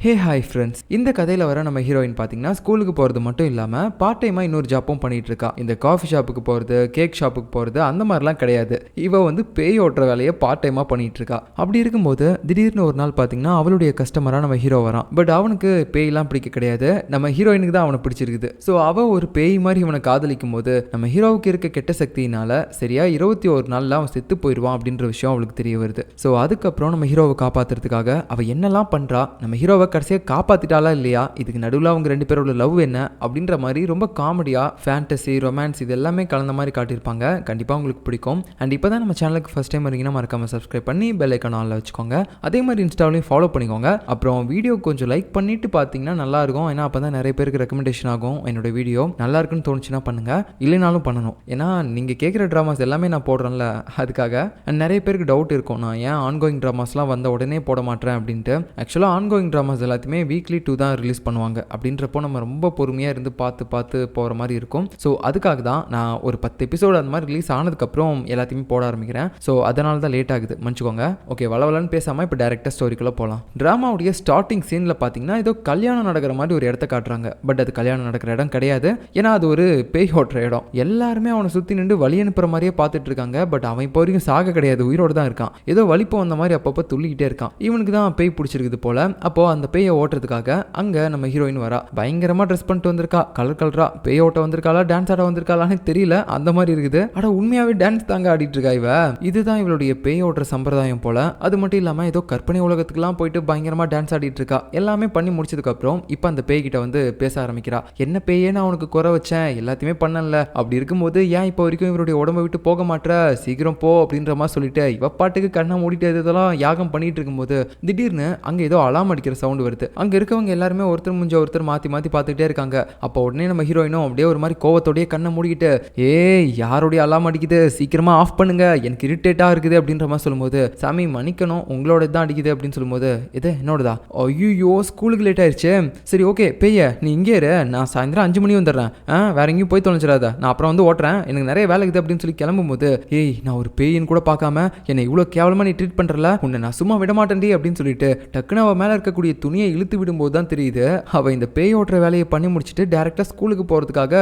Hey hi friends, இந்த கதையில் வர நம்ம ஹீரோயின் பார்த்தீங்கன்னா ஸ்கூலுக்கு போகிறது மட்டும் இல்லாமல் பார்ட் டைமாக இன்னொரு ஜாப்பும் பண்ணிட்டு இருக்கா. இந்த காஃபி ஷாப்புக்கு போகிறது, கேக் ஷாப்புக்கு போகிறது அந்த மாதிரிலாம் கிடையாது. இவ வந்து பேய் ஓட்டுற வேலையை பார்ட் டைமாக பண்ணிட்டு இருக்கா. அப்படி இருக்கும்போது திடீர்னு ஒரு நாள் பார்த்தீங்கன்னா அவளுடைய கஸ்டமராக நம்ம ஹீரோ வரான். பட் அவனுக்கு பேய்லாம் பிடிக்க கிடையாது, நம்ம ஹீரோயினுக்கு தான் அவனை பிடிச்சிருக்குது. ஸோ அவள் ஒரு பேய் மாதிரி இவனை காதலிக்கும் போது நம்ம ஹீரோவுக்கு இருக்க கெட்ட சக்தியினால சரியா 21 நாளில் அவன் செத்து போயிடுவான் அப்படின்ற விஷயம் அவளுக்கு தெரிய வருது. ஸோ அதுக்கப்புறம் நம்ம ஹீரோவை காப்பாற்றுறதுக்காக அவள் என்னெல்லாம் பண்ணுறா, நம்ம ஹீரோவை கடைசியாக காப்பாற்றிட்டாலா இல்லையா, இதுக்கு நடுவில் அவங்க ரெண்டு பேரோட லவ் என்ன அப்படின்ற மாதிரி ரொம்ப காமெடியாக ஃபேண்டசி ரொமான்ஸ் இது எல்லாமே கலந்த மாதிரி காட்டியிருப்பாங்க. கண்டிப்பாக உங்களுக்கு பிடிக்கும். அண்ட் இப்போ தான் நம்ம சேனலுக்கு ஃபஸ்ட் டைம் வரீங்கன்னா மறக்காமல் சப்ஸ்கிரைப் பண்ணி பெல் ஐக்கான் ஆன்ல வச்சுக்கோங்க. அதே மாதிரி இன்ஸ்டாவிலையும் ஃபாலோ பண்ணிக்கோங்க. அப்புறம் வீடியோ கொஞ்சம் லைக் பண்ணிட்டு பார்த்தீங்கன்னா நல்லாயிருக்கும். ஏன்னா அப்போ தான் நிறைய பேருக்கு ரெக்கமெண்டேஷன் ஆகும். என்னோட வீடியோ நல்லா இருக்குன்னு தோணுச்சுன்னா பண்ணுங்கள், இல்லைனாலும் பண்ணணும். ஏன்னா நீங்கள் கேட்குற ட்ராமாஸ் எல்லாமே நான் போடுறேன்ல, அதுக்காக. அண்ட் நிறைய பேருக்கு டவுட் இருக்கும், நான் ஏன் ஆன்கோயிங் ட்ராமாஸ்லாம் வந்த உடனே போட மாட்டேன் அப்படின்ட்டு. ஆக்சுவலாக ஆன்கோயிங் ட்ராமாஸ் எல்லாத்தையுமே வீக்லி 2 தான் ரிலீஸ் பண்ணுவாங்க. அப்படின்றப்போ நம்ம ரொம்ப பொறுமையாக இருந்து பார்த்து போகிற மாதிரி இருக்கும். ஸோ அதுக்காக தான் நான் ஒரு 10 எபிசோடு அந்த மாதிரி ரிலீஸ் ஆனதுக்கப்புறம் எல்லாத்தையுமே போட ஆரம்பிக்கிறேன். ஸோ அதனால தான் லேட் ஆகுது, மன்னிச்சுக்கோங்க. ஓகே, வளவலன்னு பேசாமல் இப்போ டேரெக்டாக ஸ்டோரிக்குள்ளே போகலாம். ட்ராமாவுடைய ஸ்டார்டிங் சீனில் பார்த்தீங்கன்னா ஏதோ கல்யாணம் நடக்கிற மாதிரி ஒரு இடத்த காட்டுறாங்க. பட் அது கல்யாணம் நடக்கிற இடம் கிடையாது. ஏன்னா அது ஒரு பேய் ஓட்டுற இடம். எல்லாருமே அவனை சுற்றி நின்று வழி அனுப்புற மாதிரியே பார்த்துட்டு இருக்காங்க. பட் அவன் இப்போ வரைக்கும் சாக கிடையாது, உயிரோடு தான் இருக்கான். ஏதோ வலிப்பு வந்த மாதிரி அப்பப்போ துள்ளிக்கிட்டே இருக்கான். இவனுக்கு தான் பேய் பிடிச்சிருக்குது போல. அப்போ அந்த பேயை ஓட்டுறதுக்காக அங்கே நம்ம ஹீரோயின் வரா. பயங்கரமாக ட்ரெஸ் பண்ணிட்டு வந்திருக்கா, கலரா. பேய் ஓட்ட வந்திருக்காளா, டான்ஸ் ஆட வந்திருக்காளான்னு தெரியல, அந்த மாதிரி இருக்குது. அட உண்மையாவே டான்ஸ் தாங்க ஆடிட்டு இருக்கா இவ. இதுதான் இவளுடைய பேய் ஓட்டுற சம்பிரதாயம் போல. அது மட்டும் இல்லாமல் ஏதோ கற்பனை உலகத்துக்குலாம் போயிட்டு பயங்கரமாக டான்ஸ் ஆடிட்டு இருக்கா. எல்லாமே பண்ணி முடிச்சதுக்கு அப்புறம் இப்போ அந்த பேய் கிட்ட வந்து பேச ஆரம்பிக்கிறா. என்ன பேயே, நான் உனக்கு குறை வச்சேன், எல்லாத்தையுமே பண்ணல. அப்படி இருக்கும்போது ஏன் இப்போ வரைக்கும் இவருடைய உடம்பை விட்டு போக மாட்டேற, சீக்கிரம் போ அப்படின்ற மாதிரி சொல்லிட்டு இவ பாட்டுக்கு கண்ணை மூடிட்டு இதெல்லாம் யாகம் பண்ணிட்டு இருக்கும்போது திடீர்னு அங்கே ஏதோ அலாம் அடிக்கிற சவுண்ட் வருது. அங்கே இருக்கவங்க எல்லாருமே ஒருத்தர் முடிஞ்ச ஒருத்தர் மாற்றி பார்த்துக்கிட்டே இருக்காங்க. அப்போ உடனே நம்ம ஹீரோயினும் அப்படியே ஒரு மாதிரி கோவத்தோடைய கண்ணை மூடிக்கிட்டு, ஏய் யாருடைய அலாம் அடிக்குது, சீக்கிரமா ஆஃப் பண்ணுங்க, எனக்கு இரிட்டேட்டாக இருக்குது அப்படின்ற மாதிரி சொல்லும்போது, சாமி மன்னிக்கணும், உங்களோட தான் அடிக்குது அப்படின்னு சொல்லும்போது, இது என்னோடதா, ஐயோ ஸ்கூலுக்கு லேட் ஆயிடுச்சு, சரி ஓகே பேய நீ இங்கே இரு, நான் சாயந்தரம் 5 மணி வந்துடுறேன், வேற எங்கேயும் போய் தொலைச்சிடாத, நான் அப்புறம் வந்து ஓட்டுறேன், எனக்கு நிறைய வேலை இருக்குது அப்படின்னு சொல்லி கிளம்பும்போது, ஏய் நான் ஒரு பேயின்னு கூட பார்க்காம என்னை இவ்வளோ கேவலமாக நீ ட்ரீட் பண்ணுறல, உன்னை நான் சும்மா விட மாட்டேன்டி அப்படின்னு சொல்லிட்டு டக்குன்னு அவள் மேலே இருக்கக்கூடிய துணியை இழுத்து விடும்போது தான் தெரியுது அவள் இந்த பேய் ஓட்டுற வேலையை பண்ணி முடிச்சுட்டு டேரெக்டாக ஸ்கூலுக்கு போகிறதுக்காக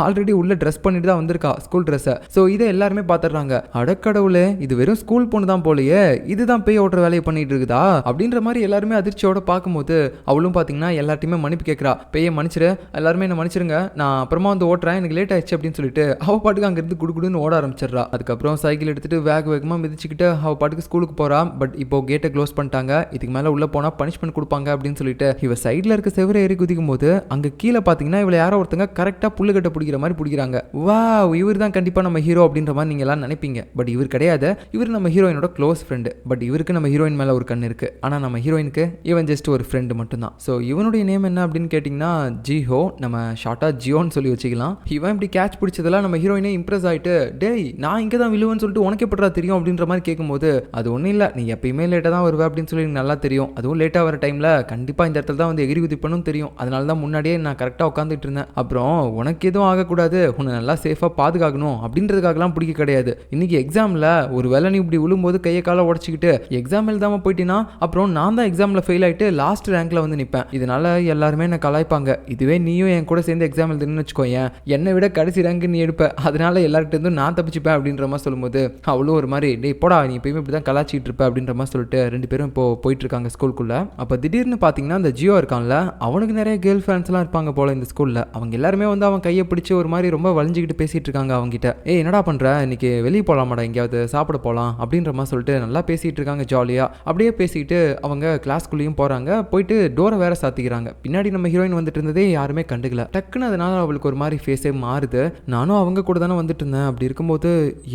ஆல்ரெடி உள்ள ட்ரெஸ் பண்ணிட்டு தான் வந்திருக்கா, ஸ்கூல் ட்ரெஸ்ஸை. ஸோ இதை எல்லாருமே பார்த்துடுறாங்க. அடக்கடவுளே, இது வெறும் ஸ்கூல் பொண்ணு தான் போலையே, இதுதான் பேய் ஓட்டுற வேலையை பண்ணிட்டு இருக்குதா அப்படின்ற மாதிரி எல்லாருமே அதிர்ச்சியோட பார்க்கும்போது அவளும் பார்த்தீங்கன்னா எல்லாத்தையுமே மன்னிப்பு கேட்குறா. பேயை மன்னிச்சிரு, எல்லாருமே என்ன மன்னிச்சிருங்க, நான் அப்புறமா வந்து ஓட்டுறேன், எனக்கு லேட் ஆயிடுச்சு அப்படின்னு சொல்லிட்டு அவள் பாட்டுக்கு அங்கேருந்து குடுகுடுன்னு ஓட ஆரம்பிச்சிடுறா. அதுக்கப்புறம் சைக்கிள் எடுத்துட்டு வேகமாக மிதிச்சுக்கிட்டு அவள் பாட்டுக்கு ஸ்கூலுக்கு போறா. பட் இப்போ கேட்டை க்ளோஸ் பண்ணிட்டாங்க, இதுக்கு மேலே உள்ள போனால் பனிஷ்மெண்ட் கொடுப்பாங்க அப்படின்னு சொல்லிட்டு இவ சைடில் இருக்க செவரை ஏறி குதிக்கும் போது அங்கே கீழே பார்த்தீங்கன்னா இவளை யாரோ ஒருத்தங்க கரெக்டாக புல்லுக்கட்டை பிடிக்கிற மாதிரி பிடிக்கிறாங்க. வா, இவர் தான் கண்டிப்பாக நம்ம ஹீரோ அப்படின்ற மாதிரி நீங்கள் எல்லாம் நினைப்பீங்க. பட் இவர் கிடையாது, இவர் நம்ம ஹீரோயினோட க்ளோஸ் ஃப்ரெண்டு. பட் இவருக்கு நம்ம ஹீரோயின் மேலே ஒரு கண் இருக்கு. ஆனால் நம்ம ஹீரோயினுக்கு இவன் ஜஸ்ட் ஒரு ஃப்ரெண்டு மட்டும்தான். ஸோ இவனுடைய நேம் என்ன அப்படின்னு கேட்டிங்கன்னா ஜிஹோ, நம்ம ஷார்ட்டாக ஜியோன்னு சொல்லி வச்சுக்கலாம். இவன் இப்படி கேட்ச் பிடிச்சதெல்லாம் நம்ம ஹீரோயினே இம்ப்ரெஸ் ஆகிட்டு, டேய் நான் இங்கே தான் விழுவேன்னு சொல்லிட்டு உனக்கு எப்படா தெரியும் அப்படின்ற மாதிரி கேட்கும்போது, அது ஒன்றும் இல்லை, நீ எப்பயுமே லேட்டாக தான் வருவேன் அப்படின்னு சொல்லி நல்லா தெரியும், அதுவும் லேட்டாக வர டைமில் கண்டிப்பாக இந்த இடத்துல தான் வந்து எகிரி குதிப்பனும் தெரியும், அதனால தான் முன்னாடியே நான் கரெக்டாக உட்காந்துட்டு இருந்தேன். அப்புறம் உனக்கு எதுவும் ஆகக்கூடாது, உன்னை நல்லா சேஃபாக பாதுகாக்கணும் அப்படின்றதுக்காகலாம் பிடிக்க கிடையாது. இன்னைக்கு எக்ஸாமில் ஒரு வேளை நீ இப்படி விழும்போது கையை காலை உடச்சிக்கிட்டு எக்ஸாம் எழுதாமல் போயிட்டீங்கன்னா அப்புறம் நான் தான் எக்ஸாமில் ஃபெயில் ஆகிட்டு லாஸ்ட் ரேங்க்ல வந்து நிற்பேன். இதனால எல்லாருமே என்னை கலாய்ப்பாங்க. இதுவே நீயும் என் கூட சேர்ந்து எக்ஸாம் எழுதுன்னு வச்சுக்கோயேன், என்னை விட கடைசி ரேங்க் நீ எடுப்ப, அதனால எல்லார்கிட்ட இருந்தும் நான் தப்பிச்சுப்பேன் அப்படின்ற மாதிரி சொல்லும்போது அவ்வளோ ஒரு மாதிரி, டே போடா நீ எப்பயுமே இப்படி தான் கலாச்சிட்டு இருப்ப அப்படின்ற மாதிரி சொல்லிட்டு ரெண்டு பேரும் இப்போ போயிட்டு இருக்காங்க ஸ்கூலுக்குள்ள. அப்போ திடீர்னு பார்த்தீங்கன்னா அந்த ஜியோ இருக்கான்ல, அவனுக்கு நிறைய கேர்ள் ஃப்ரெண்ட்ஸ்லாம் இருப்பாங்க போல இந்த ஸ்கூலில். அவங்க எல்லாருமே வந்து அவன் கையை பிடிச்சி ஒரு மாதிரி ரொம்ப வளைஞ்சிக்கிட்டு பேசிகிட்டு இருக்காங்க அவங்ககிட்ட. ஏய் என்னடா பண்ணுற, இன்னைக்கு வெளியே போகலாமாடா, எங்கேயாவது சாப்பிட போகலாம் அப்படின்ற மாதிரி சொல்லிட்டு நல்லா பேசிகிட்டு இருக்காங்க ஜாலியாக. அப்படியே பேசிக்கிட்டு அவங்க கிளாஸ்க்குள்ளேயும் போகிறாங்க. போயிட்டு டோரை வேற சாத்திக்கிறாங்க. பின்னாடி நம்ம ஹீரோயின் வந்துட்டு இருந்ததே யாருமே கண்டுக்கல. டக்குன்னு அதனால அவளுக்கு ஒரு மாதிரி ஃபேஸே மாறுது. நானும் அவங்க கூட தானே வந்துட்டு இருந்தேன், அப்படி இருக்கும்போது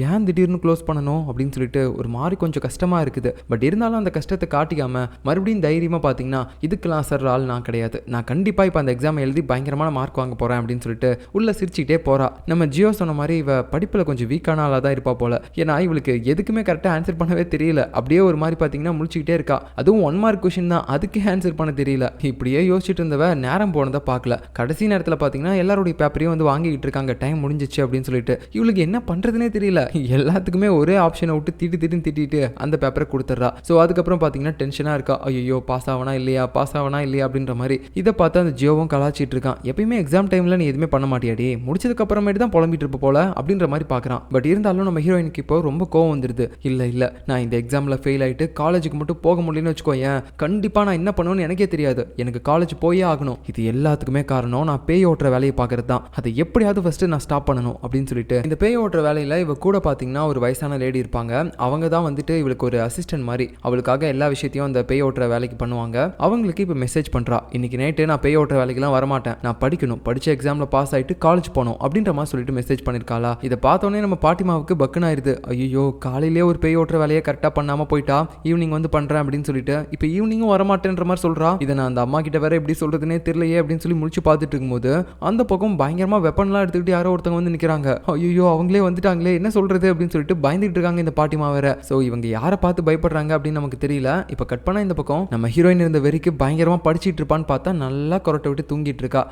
ஏன் திடீர்னு க்ளோஸ் பண்ணணும் அப்படின்னு சொல்லிட்டு ஒரு மாதிரி கொஞ்சம் கஷ்டமாக இருக்குது. பட் இருந்தாலும் அந்த கஷ்டத்தை காட்டிக்காம மறுபடியும் தைரியமாக பார்த்தீங்கன்னா, இதுக்கெல்லாம் சார் ஆள் நான் கிடையாது, நான் கண்டிப்பாக இப்போ அந்த எக்ஸாம் எழுதி பயங்கரமான மார்க் வாங்க போகிறேன் அப்படின்னு சொல்லிட்டு உள்ள சிரிச்சுக்கிட்டே போகிறா. நம்ம ஜியோ சொன்ன மாதிரி இவ படிப்பில் கொஞ்சம் வீக்கான ஆளாக தான் இருப்பா போல. ஏன்னா இவளுக்கு எதுக்குமே கரெக்டாக ஆன்சர் பண்ணவே தெரியல. அப்படியே ஒரு மாதிரி பார்த்தீங்கன்னா முழிச்சுக்கிட்டே இருக்கா. அதுவும் 1 மார்க் கொஷின் தான், அதுக்கே ஆன்சர் பண்ண தெரியல. இப்படியே யோசிச்சுட்டு இருந்தவ நேரம் போனதை பார்க்கல. கடைசி நேரத்தில் பார்த்தீங்கன்னா எல்லாருடைய பேப்பரையும் வந்து வாங்கிட்டு இருக்காங்க, டைம் முடிஞ்சிச்சு அப்படின்னு சொல்லிட்டு. இவளுக்கு என்ன பண்ணுறதுனே தெரியல. எல்லாத்துக்குமே ஒரே ஆப்ஷனை விட்டு திட்டிட்டு அந்த பேப்பரை கொடுத்துட்றா. ஸோ அதுக்கப்புறம் பார்த்தீங்கன்னா டென்ஷனாக இருக்கா. ஐயோ பாஸ் ஆகனா இல்லையா இல்லையா, பாஸ் ஆவனா இல்லையா அப்படின்ற மாதிரி இதை பார்த்து அந்த ஜியோவும் கலாச்சிட்டு இருக்கான். எப்பயுமே எக்ஸாம் டைம்ல நீ எதுவுமே பண்ண மாட்டியாடி, முடிச்சதுக்கு அப்புறமேட்டு தான் புலம்பிட்டு இருப்ப போல அப்படின்ற மாதிரி பார்க்குறான். பட் இருந்தாலும் நம்ம ஹீரோயினுக்கு இப்போ ரொம்ப கோவம் வந்துடுது. இல்லை நான் இந்த எக்ஸாமில் ஃபெயில் ஆகிட்டு காலேஜுக்கு மட்டும் போக முடியலன்னு வச்சுக்கோயேன், கண்டிப்பாக நான் என்ன பண்ணுவேன்னு எனக்கே தெரியாது, எனக்கு காலேஜ் போயே ஆகணும். இது எல்லாத்துக்குமே காரணம் நான் பேய் ஓட்டுற வேலையை பார்க்கறது தான். அதை எப்படியாவது ஃபர்ஸ்ட் நான் ஸ்டாப் பண்ணணும் அப்படின்னு சொல்லிட்டு இந்த பேய் ஓட்டுற வேலையில் இவ கூட பார்த்தீங்கன்னா ஒரு வயசான லேடி இருப்பாங்க. அவங்க தான் வந்துட்டு இவளுக்கு ஒரு அசிஸ்டன்ட் மாதிரி அவளுக்காக எல்லா விஷயத்தையும் அந்த பேய் ஓட்டுற வேலைக்கு பண்ணுவாங்க. அவங்களுக்கு இப்போ மெசேஜ் பண்ணுறா, இன்னைக்கு நைட்டு நான் பேய் ஓட்டுற வேலைக்கெல்லாம் வரமாட்டேன், நான் படிக்கணும், படிச்ச எக்ஸாமில் பாஸ் ஆகிட்டு காலேஜ் போகணும் அப்படின்ற மாதிரி சொல்லிட்டு மெசேஜ் பண்ணியிருக்காளா. இதை பார்த்தோன்னே நம்ம பாட்டிமாவுக்கு பக்குன்னு ஆயிடுது. ஐயோ, காலையிலே ஒரு பேய் ஓட்டுற வேலையை கரெக்டாக பண்ணாமல் போயிட்டா, ஈவினிங் வந்து பண்ணுறேன் அப்படின்னு சொல்லிட்டு இப்போ ஈவினிங்கும் வரமாட்டேன்ற மாதிரி சொல்கிறா. இதை நான் அந்த அம்மா கிட்ட வேற எப்படி சொல்கிறதுனே தெரியலையே அப்படின்னு சொல்லி முடிச்சு பார்த்துட்டு இருக்கும்போது அந்த பக்கம் பயங்கரமாக வெப்பன்லாம் எடுத்துக்கிட்டு யாரோ ஒருத்தவங்க வந்து நிற்கிறாங்க. ஐயோ, அவங்களே வந்துட்டாங்களே, என்ன சொல்கிறது அப்படின்னு சொல்லிட்டு பயந்துட்டு இருக்காங்க இந்த பாட்டிமா வேற. ஸோ இவங்க யாரை பார்த்து பயப்படுறாங்க அப்படின்னு நமக்கு தெரியல. இப்போ கட் பண்ணா இந்த பக்கம் நம்ம ஹீரோயின் இருந்த வெறிக்கு பயங்கரமாக படிச்சுட்டு இருப்பான்னு பார்த்தா நல்லா கொரட்டை விட்டு தூங்கிட்டு இருக்கா.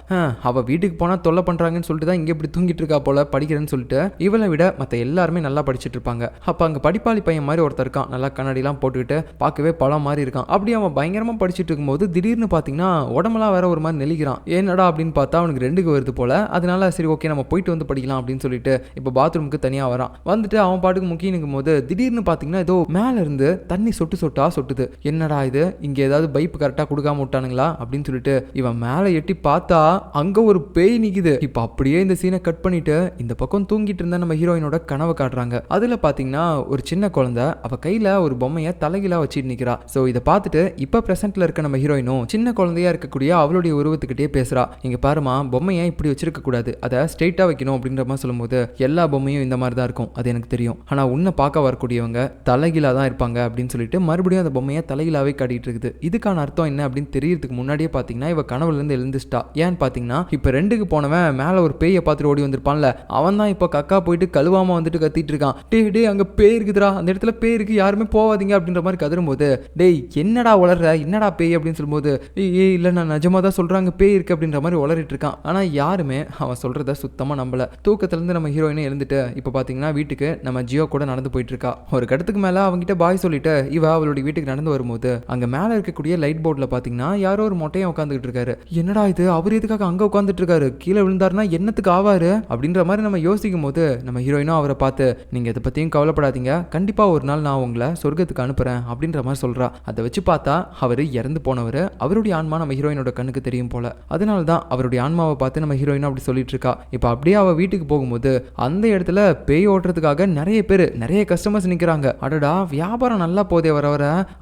அவள் வீட்டுக்கு போனால் தொல்லை பண்ணுறாங்கன்னு சொல்லிட்டு தான் இங்கே இப்படி தூங்கிட்டு இருக்கா போல, படிக்கிறேன்னு சொல்லிட்டு. இவளை விட மற்ற எல்லாருமே நல்லா படிச்சுட்டு இருப்பாங்க. அப்போ அங்கே படிப்பாளி பையன் மாதிரி ஒருத்தர் இருக்கான், நல்லா கண்ணாடிலாம் போட்டுக்கிட்டு பார்க்கவே பழம் மாதிரி இருக்கான். அப்படி அவன் பயங்கரமாக படிச்சுட்டு இருக்கும்போது திடீர்னு பார்த்தீங்கன்னா உடம்பெல்லாம் வேற ஒரு மாதிரி நெளிக்கிறான். என்னடா அப்படின்னு பார்த்தா அவனுக்கு ரெண்டுக்கு வருது போல. அதனால சரி ஓகே நம்ம போயிட்டு வந்து படிக்கலாம் அப்படின்னு சொல்லிட்டு இப்போ பாத்ரூமுக்கு தனியாக வரான். வந்துட்டு அவன் பாட்டுக்கு முக்கிய நிற்கும் போது திடீர்னு பார்த்தீங்கன்னா ஏதோ மேலே இருந்து தண்ணி சொட்டு சொட்டா சொட்டுது. என்னடா இது, இங்கே ஏதாவது பைப் கரெக்டாக கொடுக்காம விட்டானுங்களா அப்படின்னு சொல்லிட்டு இவன் மேலே எட்டி பார்த்தா அங்கே ஒரு பேய் நிற்குது. இப்போ அப்படியே இந்த சீனை கட் பண்ணிட்டு இந்த பக்கம் தூங்கிட்டு இருந்த நம்ம ஹீரோயினோட கனவை காட்டுறாங்க. அதில் பார்த்தீங்கன்னா ஒரு சின்ன குழந்தை அவள் கையில் ஒரு பொம்மையை தலைகீழா வச்சுட்டு நிற்கிறா. ஸோ இதை பார்த்துட்டு இப்போ ப்ரெசென்ட்ல இருக்க நம்ம ஹீரோயினும் சின்ன குழந்தையா இருக்கக்கூடிய அவளுடைய உருவத்துக்கிட்டே பேசுறா. இங்க பாருமா, பொம்மையை இப்படி வச்சிருக்க கூடாது, அதை ஸ்ட்ரெயிட்டா வைக்கணும் அப்படின்ற மாதிரி சொல்லும்போது எல்லா பொம்மையும் இந்த மாதிரி தான் இருக்கும், அது எனக்கு தெரியும், ஆனா உன்னை பார்க்க வரக்கூடியவங்க தலைகீழா தான் இருப்பாங்க அப்படின்னு சொல்லிட்டு மறுபடியும் அந்த பொம்மையை தலைகீழாவே காட்டிட்டு இருக்குது. இதுக்கான அர்த்தம் என்ன அப்படின்னு தெரியறதுக்கு முன்னாடியே பாத்தீங்கன்னா இவ கனவுல இருந்து எழுந்துட்டா. ஏன்னு பாத்தீங்கன்னா இப்ப ரெண்டுக்கு போனவன் மேல ஒரு பேயை பார்த்துட்டு ஓடி வந்திருப்பான்ல, அவன் தான் இப்ப கக்கா போயிட்டு கழுவாம வந்துட்டு கத்திட்டு இருக்கான். டே அங்க பேய் இருக்குதுடா, அந்த இடத்துல பேய் இருக்கு, யாருமே போவாதீங்க அப்படின்ற மாதிரி கதறும்போது டேய் என்னடா உளர்ற, என்னடா பேய் அப்படின்னு சொல்லும்போது ஏய் இல்ல நான் நிஜமா தான் சொல்றாங்க பேய் இருக்கு அப்படின்ற மாதிரி உளறிட்டு இருக்கான். ஆனா யாருமே அவன் சொல்றத சுத்தமா நம்பல. தூக்கத்துல இருந்து நம்ம ஹீரோயினும் எழுந்துட்டு இப்ப பாத்தீங்கன்னா வீட்டுக்கு நம்ம ஜியோ கூட நடந்து போயிட்டு இருக்கா. ஒரு கடத்துக்கு மேல அவங்கிட்ட பாய் சொல்லிட்டு இவ அவளுடைய வீட்டுக்கு நடந்து வரும்போது அங்க மேல இருக்கக்கூடிய லைட் போர்ட்ல பாத்தீங்கன்னா யாரோ ஒரு மொட்டையை உட்காந்துட்டு இருக்காரு. என்னடா இது, அவர் எதுக்காக அங்க உட்காந்துட்டு இருக்காரு, கீழே விழுந்தாருன்னா என்னத்துக்கு ஆவாரு அப்படின்ற மாதிரி நம்ம யோசிக்கும் போது நம்ம ஹீரோயினும் அவரை பார்த்து நீங்க இதை பத்தியும் கவலைப்படாதீங்க, கண்டிப்பா ஒரு நாள் நான் உங்களை சொர்க்கத்துக்கு அனுப்புறேன் அப்படின்ற மாதிரி சொல்றா. அதை வச்சு பார்த்தா அவர் இறந்து போனவர், அவருடைய ஆன்மா நம்ம ஹீரோயினோட கண்ணுக்கு தெரியும் போல. அதனால தான் அவருடைய ஆன்மாவை பார்த்து நம்ம ஹீரோயினும் அப்படி சொல்லிட்டு இருக்கா. இப்போ அப்படியே அவ வீட்டுக்கு போகும்போது அந்த இடத்துல பேய் ஓட்டுறதுக்காக நிறைய கஸ்டமர்ஸ் நிற்கிறாங்க. அடடா வியாபாரம் நல்லா போதே வர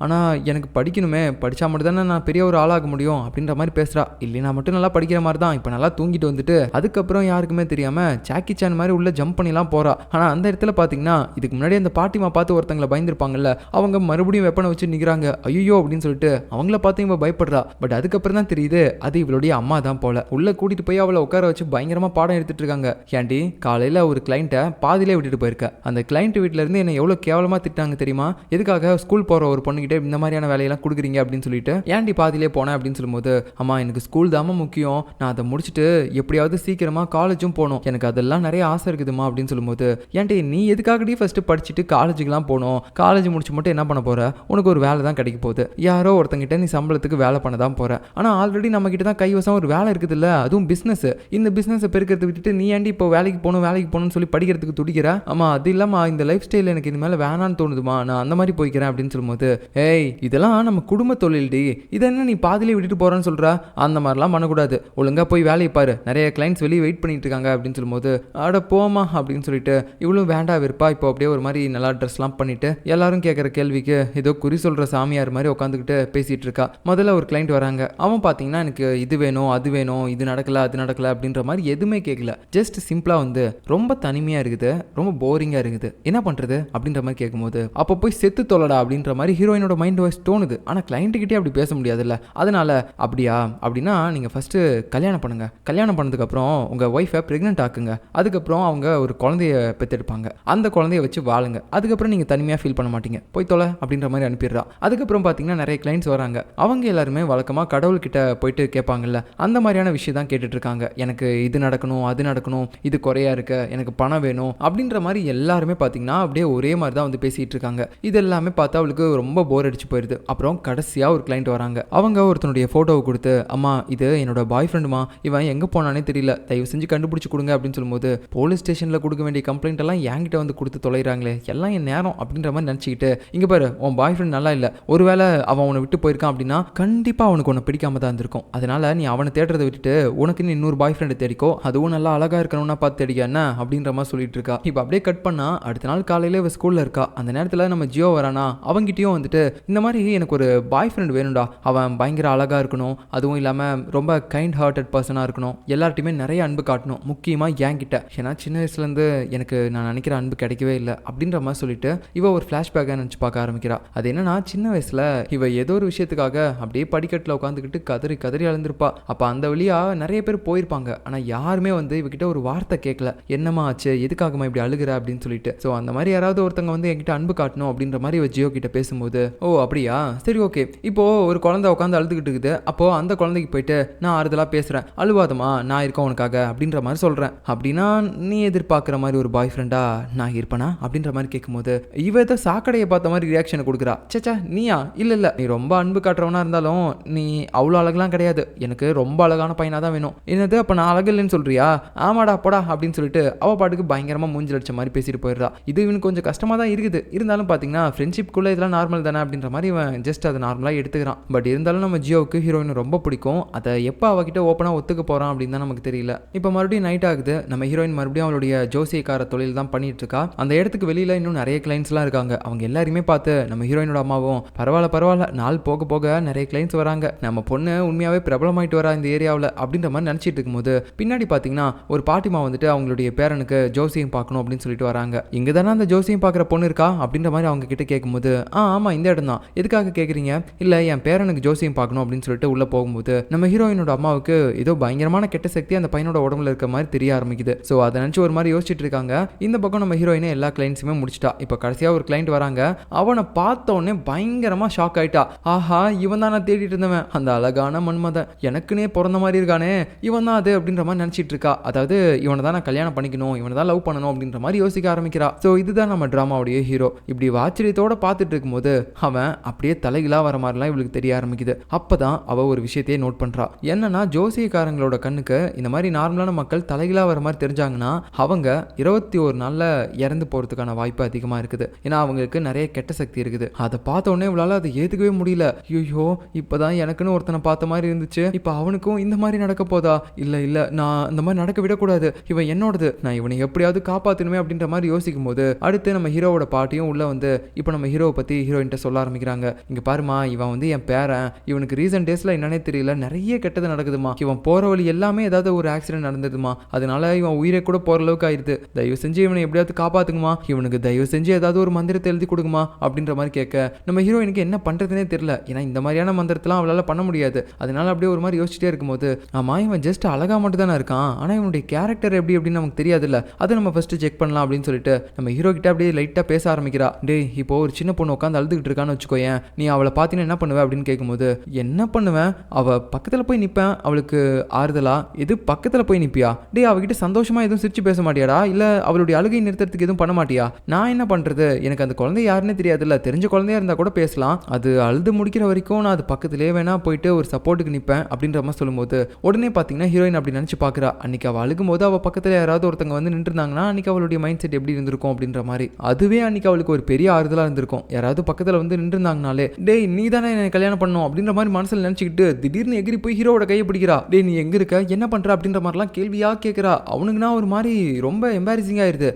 ஆனா எனக்கு படிக்கணுமே, படிச்சா மட்டும் தானே நான் பெரிய ஒரு ஆளாக முடியும் அப்படின்ற மாதிரி பேசுறா. இல்லைனா மட்டும் நல்லா படிக்கிற மாதிரி தான், இப்போ நல்லா தூங்கிட்டு வந்துட்டு அதுக்கப்புறம் யாருக்குமே தெரியாம ஜாக்கி சான் மாதிரி உள்ள ஜம்ப் பண்ணிலாம் போறா. ஆனா அந்த இடத்துல பாத்தீங்கன்னா இதுக்கு முன்னாடி அந்த பாட்டிமா பார்த்து ஒருத்தங்களை பயந்துருப்பாங்கல்ல, அவங்க மறுபடியும் வெப்பனை வச்சு நிற்கிறாங்க. ஐயோ அப்படின்னு சொல்லிட்டு அவங்கள பார்த்து இவ பயப்படுறா. பட் அதுக்கப்புறம் தான் தெரியுது அது இவளுடைய அம்மா தான் போல. உள்ள கூட்டிட்டு போய் அவளை உட்கார வச்சு பயங்கரமா பாடம் எடுத்துட்டு இருக்காங்க. ஏன்டி காலையில ஒரு கிளைண்ட்டை பாதியிலே விட்டுட்டு போயிருக்க, அந்த கிளைண்ட் வீட்டுல இருந்து என்ன எவ்வளவு கேவலமா திட்டாங்க தெரியுமா, எதுக்காக ஸ்கூல் போற ஒரு பொண்ணுகிட்ட இந்த மாதிரியான வேலையெல்லாம் கொடுக்குறீங்க அப்படின்னு சொல்லிட்டு ஏன்டி பாதியிலே போனேன் அப்படின்னு சொல்லும்போது அம்மா எனக்கு ஸ்கூல் தாம முக்கியம், நான் அதை முடிச்சுட்டு எப்படியாவது சீக்கிரமா காலேஜும் போகணும், எனக்கு அதெல்லாம் நிறைய ஆசை இருக்குதுமா அப்படின்னு சொல்லும்போது ஏன்டி நீ எதுக்காகடி ஃபர்ஸ்ட் படிச்சுட்டு காலேஜுக்குலாம் போகணும், காலேஜ் முடிச்சு மட்டும் என்ன பண்ண போற, உனக்கு ஒரு வேலை தான் கிடைக்க போகுது, யாரோ ஒருத்தங்கிட்ட நீ சம்பளத்துக்கு வேலை பண்ண தான் போற, ஆனா ஆல்ரெடி நம்ம கிட்ட தான் கைவசம் ஒரு வேலை இருக்குது இல்ல, அதுவும் பிசினஸ், இந்த பிசினஸ் பெருக்கிறத விட்டுட்டு நீ ஏன்டி இப்போ வேலைக்கு போகணும்னு சொல்லி படிக்கிறதுக்கு துடிக்கிற, ஆமா அது இல்லாம இந்த லைஃப் ஸ்டைல் எனக்கு இது மேல வேணான்னு தோணுதுமா, நான் அந்த மாதிரி போய்க்கிறேன் அப்படின்னு சொல்லும்போது ஏய் இதெல்லாம் நம்ம குடும்ப தொழில்டி, இதை என்ன நீ பாதியிலே விட்டுட்டு போறேன்னு சொல்ற, அந்த மாதிரிலாம் பண்ணக்கூடாது, ஒழுங்கா போய் வேலையை பாரு, நிறைய கிளைண்ட்ஸ் வெளியே வெயிட் பண்ணிட்டு இருக்காங்க அப்படின்னு சொல்லும்போது அட போமா அப்படின்னு சொல்லிட்டு இவ்வளவு வேண்டா வெறுப்பா இப்போ அப்படியே ஒரு மாதிரி நல்லா ட்ரெஸ்லாம் பண்ணிட்டு எல்லாரும் கேட்குற கேள்விக்கு ஏதோ குறி சொல்ற சாமியார் மாதிரி உட்காந்துக்கிட்டு பேசிட்டு இருக்கா. முதல்ல ஒரு கிளைண்ட் வராங்க, அவன் பார்த்தீங்கன்னா எனக்கு இது வேணும் அது வேணும், இது நடக்கல அது நடக்கல அப்படின்ற மாதிரி எதுவுமே கேட்கல, ஜஸ்ட் சிம்பிளா வந்து ரொம்ப தனிமையா இருக்குது, ரொம்ப போரிங்கா இருக்குது, என்ன பண்றது அப்படின்ற மாதிரி கேட்கும்போது அப்போ போய் செத்து தொலைடா அப்படின்ற மாதிரி ஹீரோயினோட மைண்ட் வாய்ஸ் தோணுது. ஆனா கிளைண்ட் கிட்டே அப்படி பேச முடியாதுல்ல, அதனால அப்படியா அப்படின்னா நீங்க ஃபர்ஸ்ட் கல்யாணம் பண்ணுங்க, கல்யாணம் பண்ணதுக்கு அப்புறம் உங்க ஒய்ஃபை பிரெக்னென்ட் ஆக்குங்க, அதுக்கப்புறம் அவங்க ஒரு குழந்தைய பெற்றெடுப்பாங்க, அந்த குழந்தைய வச்சு வாழுங்க, அதுக்கப்புறம் நீங்க தனிமையா ஃபீல் பண்ண மாட்டீங்க, போய் தொலை அப்படின்ற மாதிரி அனுப்பிடுறா. அதுக்கப்புறம் பாத்தீங்கன்னா நிறைய கிளைண்ட்ஸ் வராங்க, அவங்க எல்லாருமே வழக்கமா கடவுள்கிட்ட போயிட்டு கேட்பாங்கல்ல, அந்த மாதிரியான விஷயம் தான் கேட்டுட்டு இருக்காங்க, எனக்கு இது நடக்கணும் அது நடக்கணும், இது குறையா இருக்கு, எனக்கு பணம் வேணும் அப்படின்ற மாதிரி எல்லாருமே பாத்தீங்கன்னா அப்படியே ஒரே மாதிரி தான் வந்து பேசிட்டு இருக்காங்க. இது எல்லாமே பார்த்தா அவளுக்கு ரொம்ப போர் அடிச்சு போயிருது. அப்புறம் கடைசியா ஒரு கிளைண்ட் வராங்க. அவங்க ஒருத்தனுடைய ஃபோட்டோவை கொடுத்து, அம்மா இது என்னோட பாய் ஃப்ரெண்டுமா, இவன் எங்கே போனானே தெரியல, தயவு செஞ்சு கண்டுபிடிச்சி கொடுங்க அப்படின்னு சொல்லும்போது, போலீஸ் ஸ்டேஷனில் கொடுக்க வேண்டிய கம்ப்ளைண்ட் எல்லாம் என்கிட்ட வந்து கொடுத்து தொலைகிறாங்களே, எல்லாம் என் நேரம் அப்படின்ற மாதிரி நினச்சிக்கிட்டு, இங்கே பாரு உன் பாய் ஃப்ரெண்ட் நல்லா இல்லை, ஒருவேளை அவன் உன்னை விட்டு போயிருக்கான் அப்படின்னா கண்டிப்பாக அவனுக்கு உன்னை பிடிக்காம தான் இருந்திருக்கும். அதனால நீ அவனை தேடுறதை விட்டுட்டு உனக்கு நீ இன்னொரு பாய் ஃப்ரெண்டு தேடிக்கோ, அதுவும் நல்லா அழகாக இருக்கணும்னா பார்த்து தேடிக்க என்ன அப்படின்ற மாதிரி சொல்லிட்டு இருக்கா. இப்போ அப்படியே கட் பண்ணா அடுத்த நாள் காலையில இவ ஸ்கூலில் இருக்கா. அந்த நேரத்தில் நம்ம ஜியோ வரானா, அவங்கிட்டையும் வந்துட்டு இந்த மாதிரி எனக்கு ஒரு பாய் ஃப்ரெண்ட் வேணும்டா, அவன் பயங்கர அழகாக இருக்கணும், அதுவும் இல்லாமல் ரொம்ப கைண்ட் ஹார்ட்டட் பர்சனாக இருக்கணும், எல்லார்ட்டையுமே நிறைய அன்பு காட்டணும், முக்கியமாக என்கிட்ட, ஏன்னா சின்ன வயசுலேருந்து எனக்கு நான் நினைக்கிற அன்பு கிடைக்கவே இல்லை அப்படின்ற மாதிரி சொல்லிட்டு இவ ஒரு ஃப்ளாஷ்பேக்காக நினச்சி பார்க்க ஆரம்பிக்கிறா. அது என்னன்னா சின்ன வயசில் இவ ஏதோ ஒரு விஷயத்துக்காக அப்படியே படிக்கட்டில் உட்காந்துக்கிட்டு கதறி கதறி அழுந்திருப்பா. அப்போ அந்த வழியாக நிறைய பேர் போயிருப்பாங்க, ஆனால் யாருமே வந்து இவகிட்ட ஒரு வார்த்தை கேட்கல, என்னம்மா ஆச்சு, எதுக்காகமா இப்படி அழுகிற அப்படின்னு சொல்லிட்டு. ஸோ அந்த மாதிரி யாராவது ஒருத்தங்க வந்து என்கிட்ட அன்பு காட்டணும் அப்படின்ற மாதிரி இவ ஜியோ கிட்ட பேசும்போது, ஓ அப்படியா சரி ஓகே, இப்போ ஒரு குழந்தை உட்காந்து அழுதுகிட்டு இருக்குது, அப்போ அந்த குழந்தைக்கு போயிட்டு நான் ஆறுதலாக பேசுகிறேன், அழுவாதமா நான் இருக்கேன் உனக்காக அப்படின்ற மாதிரி சொல்கிறேன், அப்படின்னா நீ எதிர்பார்க்குற மாதிரி ஒரு பாய் ஃப்ரெண்டா நான் இருப்பேனா அப்படின்ற மாதிரி கேட்கும்போது இவ ஏதோ சாக்கடையை பார்த்த மாதிரி ரியாக்ஷனை கொடுக்குறா. சேச்சா நீயா, இல்லை இல்லை, நீ ரொம்ப அன்பு காட்டுறவனா இருந்தாலும் நீ அவ்வளோ அழகெல்லாம் கிடையாது, எனக்கு ரொம்ப அழகான பையனாக தான் வேணும். என்னது அப்போ நான் அழகு இல்லைன்னு சொல்கிறியா, ஆமாடா போடா அப்படின்னு சொல்லிட்டு அவள் பாட்டுக்கு பயங்கரமாக மூஞ்சில் அடிச்ச மாதிரி பேசிட்டு போயிடுறா. இது இவனுக்கு கொஞ்சம் கஷ்டமாக தான் இருக்குது, இருந்தாலும் பார்த்தீங்கன்னா ஃப்ரெண்ட்ஷிப்குள்ளே இதெல்லாம் நார்மல் தானே அப்படின்ற மாதிரி இவன் ஜஸ்ட் அதை நார்மலாக எடுத்துக்கிறான். பட் இருந்தாலும் நம்ம ஜியோவுக்கு ஹீரோயின் ரொம்ப பிடிக்கும், அதை எப்போ அவகிட்ட ஓப்பனாக ஒத்துக்க போகிறான் அப்படின்னு தான் நமக்கு தெரியல. இப்போ மறுபடியும் நைட் ஆகுது, நம்ம ஹீரோயின் மறுபடியும் அவளுடைய ஜோசியக்கார தொழில் தான் பண்ணிட்டு இருக்கா. அந்த இடத்துக்கு வெளியில் இன்னும் நிறைய கிளைண்ட்ஸ்லாம் இருக்காங்க. அவங்க எல்லாருமே பார்த்து நம்ம ஹீரோயினோட அம்மாவும் பரவாயில்ல பரவாயில்ல, நாள் போக போக நிறைய கிளைண்ட்ஸ் வராங்க, நம்ம பொண்ணு உண்மையாகவே பிரபலமாயிட்டு வரா இந்த ஏரியாவில் அப்படின்ற மாதிரி நினச்சிட்டு இருக்கும்போது பின்னாடி பார்த்தீங்கன்னா ஒரு பாட்டிமா வந்துட்டு அவங்களுடைய பேரனுக்கு ஜோசியம் பார்க்கணும் அப்படின்னு சொல்லிட்டு வராங்க. இங்கே தானே அந்த ஜோசியம் பார்க்குற பொண்ணு இருக்கா அப்படின்ற மாதிரி அவங்க கிட்ட கேட்கும்போது, ஆமாம் இந்த இடம் தான், எதுக்காக கேட்குறீங்க, இல்லை என் பேரனுக்கு ஜோசியம் பார்க்கணும் அப்படின்னு சொல்லிட்டு உள்ளே போகும்போது நம்ம ஹீரோயினோட அம்மாவுக்கு ஏதோ பயங்கரமான கெட்ட சக்தி அந்த பையனோட உடம்புல இருக்க மாதிரி தெரிய ஆரம்பிக்குது. ஸோ அதை நினச்சி ஒரு மாதிரி யோசிச்சுட்டு இருக்காங்க. இந்த பக்கம் நம்ம ஹீரோயினே எல்லா கிளைண்ட்ஸுமே முடிச்சிட்டா. இப்போ கடைசியாக ஒரு கிளைண்ட் வராங்க, அவனை பார்த்த உடனே பயங்கரமாக ஷாக் ஆயிட்டா. ஆஹா இவன் தான் நான் தேடிட்டு இருந்தவன், அந்த அழகான மன்மதன், எனக்குன்னே பிறந்த மாதிரி இருக்கானே, இவன் தான் அது அப்படின்ற மாதிரி நினச்சிட்டு இருக்கா. அதாவது இவனை தான் நான் கல்யாணம் பண்ணிக்கணும், இவனை தான் லவ் பண்ணணும் அப்படின்ற மாதிரி யோசிக்க ஆரம்பிக்கிறா. ஸோ இதுதான் நம்ம ட்ராமாவுடைய ஹீரோ. இப்படி ஆச்சரியத்தோட பார்த்துட்டு இருக்கும்போது அவன் அப்படியே தலைகளாக வர மாதிரிலாம் இவளுக்கு தெரிய ஆரம்பிக்குது. அப்பதான் அவள் ஒரு விஷயத்தையே நோட் பண்ணுறா. என்னன்னா ஜோசியக்காரங்களோட கண்ணுக்கு இந்த மாதிரி நார்மலான மக்கள் தலைகளாக வர மாதிரி தெரிஞ்சாங்கன்னா அவங்க 21 நாளில் இறந்து போகிறதுக்கான வாய்ப்பு அதிகமாக இருக்குது. ஏன்னா அவங்களுக்கு நிறைய கெட்ட சக்தி இருக்குது. அதை பார்த்த உடனே இவளால் அதை ஏற்றுக்கவே முடியல. ஐயோ இப்போதான் எனக்குன்னு ஒருத்தனை பார்த்த மாதிரி இருந்துச்சு, இப்போ அவனுக்கும் இந்த மாதிரி நடக்க போதா, இல்லை இல்லை நான் இந்த மாதிரி நடக்க விடக்கூடாது, இவன் என்னோடது, நான் இவனை எப்படியாவது காப்பாற்றணுமே அப்படின்ற மாதிரி யோசிக்கும் போது அடுத்து நம்ம ஹீரோவோட பாட்டியும் உள்ள வந்து இப்போ நம்ம ஹீரோவை பற்றி ஹீரோயின்ட்ட சொல்ல ஆரம்பிக்கிறாங்க. இங்கே பாருமா இவன் வந்து என் பேரன், இவனுக்கு ரீசன்ட் டேஸில் என்னன்னே தெரியல நிறைய கெட்டது நடக்குதுமா, இவன் போகிற வழி எல்லாமே ஏதாவது ஒரு ஆக்சிடென்ட் நடந்ததுமா, அதனால இவன் உயிரை கூட போகிற அளவுக்கு ஆயிடுது, தயவு செஞ்சு இவனை எப்படியாவது காப்பாற்றுக்குமா, இவனுக்கு தயவு செஞ்சு ஏதாவது ஒரு மந்திரத்தை எழுதி கொடுக்குமா அப்படின்ற மாதிரி கேட்க நம்ம ஹீரோயினுக்கு என்ன பண்ணுறதுனே தெரியல. ஏன்னா இந்த மாதிரியான மந்திரத்தெல்லாம் அவளால் பண்ண முடியாது. அதனால அப்படியே ஒரு மாதிரி யோசிச்சுட்டே இருக்கும்போது ஆமாம் இவன் ஜஸ்ட் அழகாக மட்டும் தானே இருக்கான், ஆனால் இவனுடைய கேரக்டர் எப்படி அப்படின்னு நமக்கு தெரியாதுல்ல, அதை நம்ம ஃபஸ்ட்டு செக் பண்ணலாம் அப்படின்னு சொல்லிட்டு நம்ம ஹீரோ கிட்ட அப்படியே லைட்டாக பேச ஆரம்பிக்கிறா. டே இப்போ ஒரு சின்ன பொண்ணு உட்காந்து அழுதுகிட்டு இருக்கான்னு வச்சுக்கோயேன், நீ அவளை பார்த்தீங்கன்னா என்ன பண்ணுவேன் அப்படின்னு கேட்கும்போது, என்ன பண்ணுவேன், அவள் பக்கத்தில் போய் நிற்பேன், அவளுக்கு ஆறுதலா, எது பக்கத்தில் போய் நிற்பியா, டே அவகிட்ட சந்தோஷமாக எதுவும் சிரிச்சு பேச மாட்டியாடா, இல்லை அவளுடைய அழுகை நிறுத்துறதுக்கு எதுவும் பண்ண மாட்டியா, நான் என்ன பண்ணுறது, எனக்கு அந்த குழந்தை யாருன்னே தெரியாதுல்ல, தெரிஞ்ச குழந்தையா இருந்தால் கூட பேசலாம், அது அழுது முடிக்கிற வரைக்கும் நான் அது பக்கத்திலே வேணா போயிட்டு ஒரு சப்போர்ட்டுக்கு நிற்பேன் அப்படின்ற மாதிரி சொல்லும்போது உடனே பார்த்தீங்கன்னா ஹீரோயின் அப்படி நினச்சி பார்க்குறா. அன்றைக்கி அவள் அழுகும் போது அவள் பக்கத்தில் யாராவது ஒருத்தங்க வந்து நின்றுருந்தாங்கன்னா அன்றைக்கி அவளுடைய மைண்ட் செட் எப்படி இருந்திருக்கும் அப்படின்ற மாதிரி, அதுவே அன்றைக்கி அவளுக்கு ஒரு பெரிய ஆறுதலாக இருந்திருக்கும். யாராவது பக்கத்தில் வந்து நின்றுருந்தாங்கனாலே டேய் நீ தானே என்னை கல்யாணம் பண்ணணும் அப்படின்ற மாதிரி மனசில் நினச்சிக்கிட்டு திடீர்னு எகிரி போய் ஹீரோட கையை பிடிக்கிறா. டே நீ எங்கே இருக்க, என்ன பண்ணுற அப்படின்ற மாதிரிலாம் கேள்வியாக கேட்குறா. அவனுக்குனா ஒரு மாதிரி ரொம்ப எம்பாரசிங் ஆயிடுது.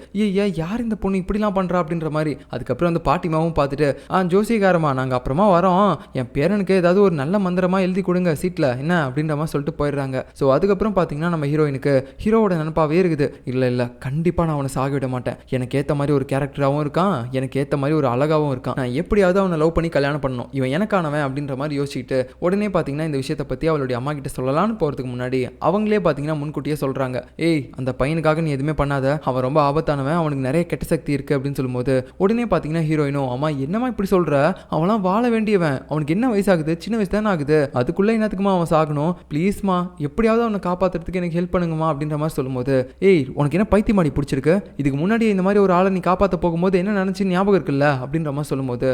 ஏன் யார் இந்த பொண்ணு இப்படிலாம் பண்ணுறா அப்படின்ற மாதிரி. அதுக்கப்புறம் அந்த பாட்டிமாவும் பார்த்துட்டு ஜோசியக்காரமா நாங்கள் அப்புறமா வரோம், என் பேரனுக்கு ஏதாவது ஒரு நல்ல மந்திரமாக எழுதி கொடுங்க சீட்டில் என்ன அப்படின்ற மாதிரி சொல்லிட்டு போயிடுறாங்க. ஸோ அதுக்கப்புறம் பார்த்தீங்கன்னா நம்ம ஹீரோயினுக்கு ஹீரோவோட நினப்பாவே இருக்குது. இல்லை இல்லை கண்டிப்பாக நான் அவனை சாக விட மாட்டேன், எனக்கு ஏற்ற மாதிரி ஒரு கேரக்டராகவும் இருக்கான், எனக்கு ஏற்ற மாதிரி ஒரு அழகாகவும் இருக்கான், நான் எப்படியாவது அவனை லவ் பண்ணி கல்யாணம் பண்ணணும், இவன் எனக்கானவன் அப்படின்ற மாதிரி யோசிச்சுட்டு உடனே பார்த்தீங்கன்னா இந்த விஷயத்தை பற்றி அவளுடைய அம்மா கிட்ட சொல்லலான்னு போகிறதுக்கு முன்னாடி அவங்களே பார்த்தீங்கன்னா முன்கூட்டியே சொல்கிறாங்க, ஏய் அந்த பையனுக்காக நீ எதுவுமே பண்ணாத, அவன் ரொம்ப ஆபத்தானவன், அவனுக்கு நிறைய கெட்ட சக்தி இருக்குது அப்படின்னு சொல்லும்போது உடனே பார்த்தீங்கன்னா ஹீரோயினும் அம்மா என்னம்மா இப்படி சொல்கிற, அவன்லாம் வாழ வேண்டியவன், அவனுக்கு என்ன வயசாகுது, சின்ன வயசு தானே ஆகுது, அதுக்குள்ளே என்னத்துக்குமா அவன் சாகணும், ப்ளீஸ்மா எப்படியாவது அவனை காப்பாற்றுறதுக்கு எனக்கு ஹெல்ப் பண்ணுங்கம்மா அப்படின்ற மாதிரி சொல்லும்போது ஏய் உனக்கு என்ன பைத்தியமாடி பிடிச்சிருக்கு, இதுக்கு முன்னாடி இந்த மாதிரி ஒரு ஆளை நீ காப்பாற்ற போகும்போது என்ன நினச்சி ஞாபகம் இருக்குல்ல அப்படின்ற மாதிரி சொல்லும்போது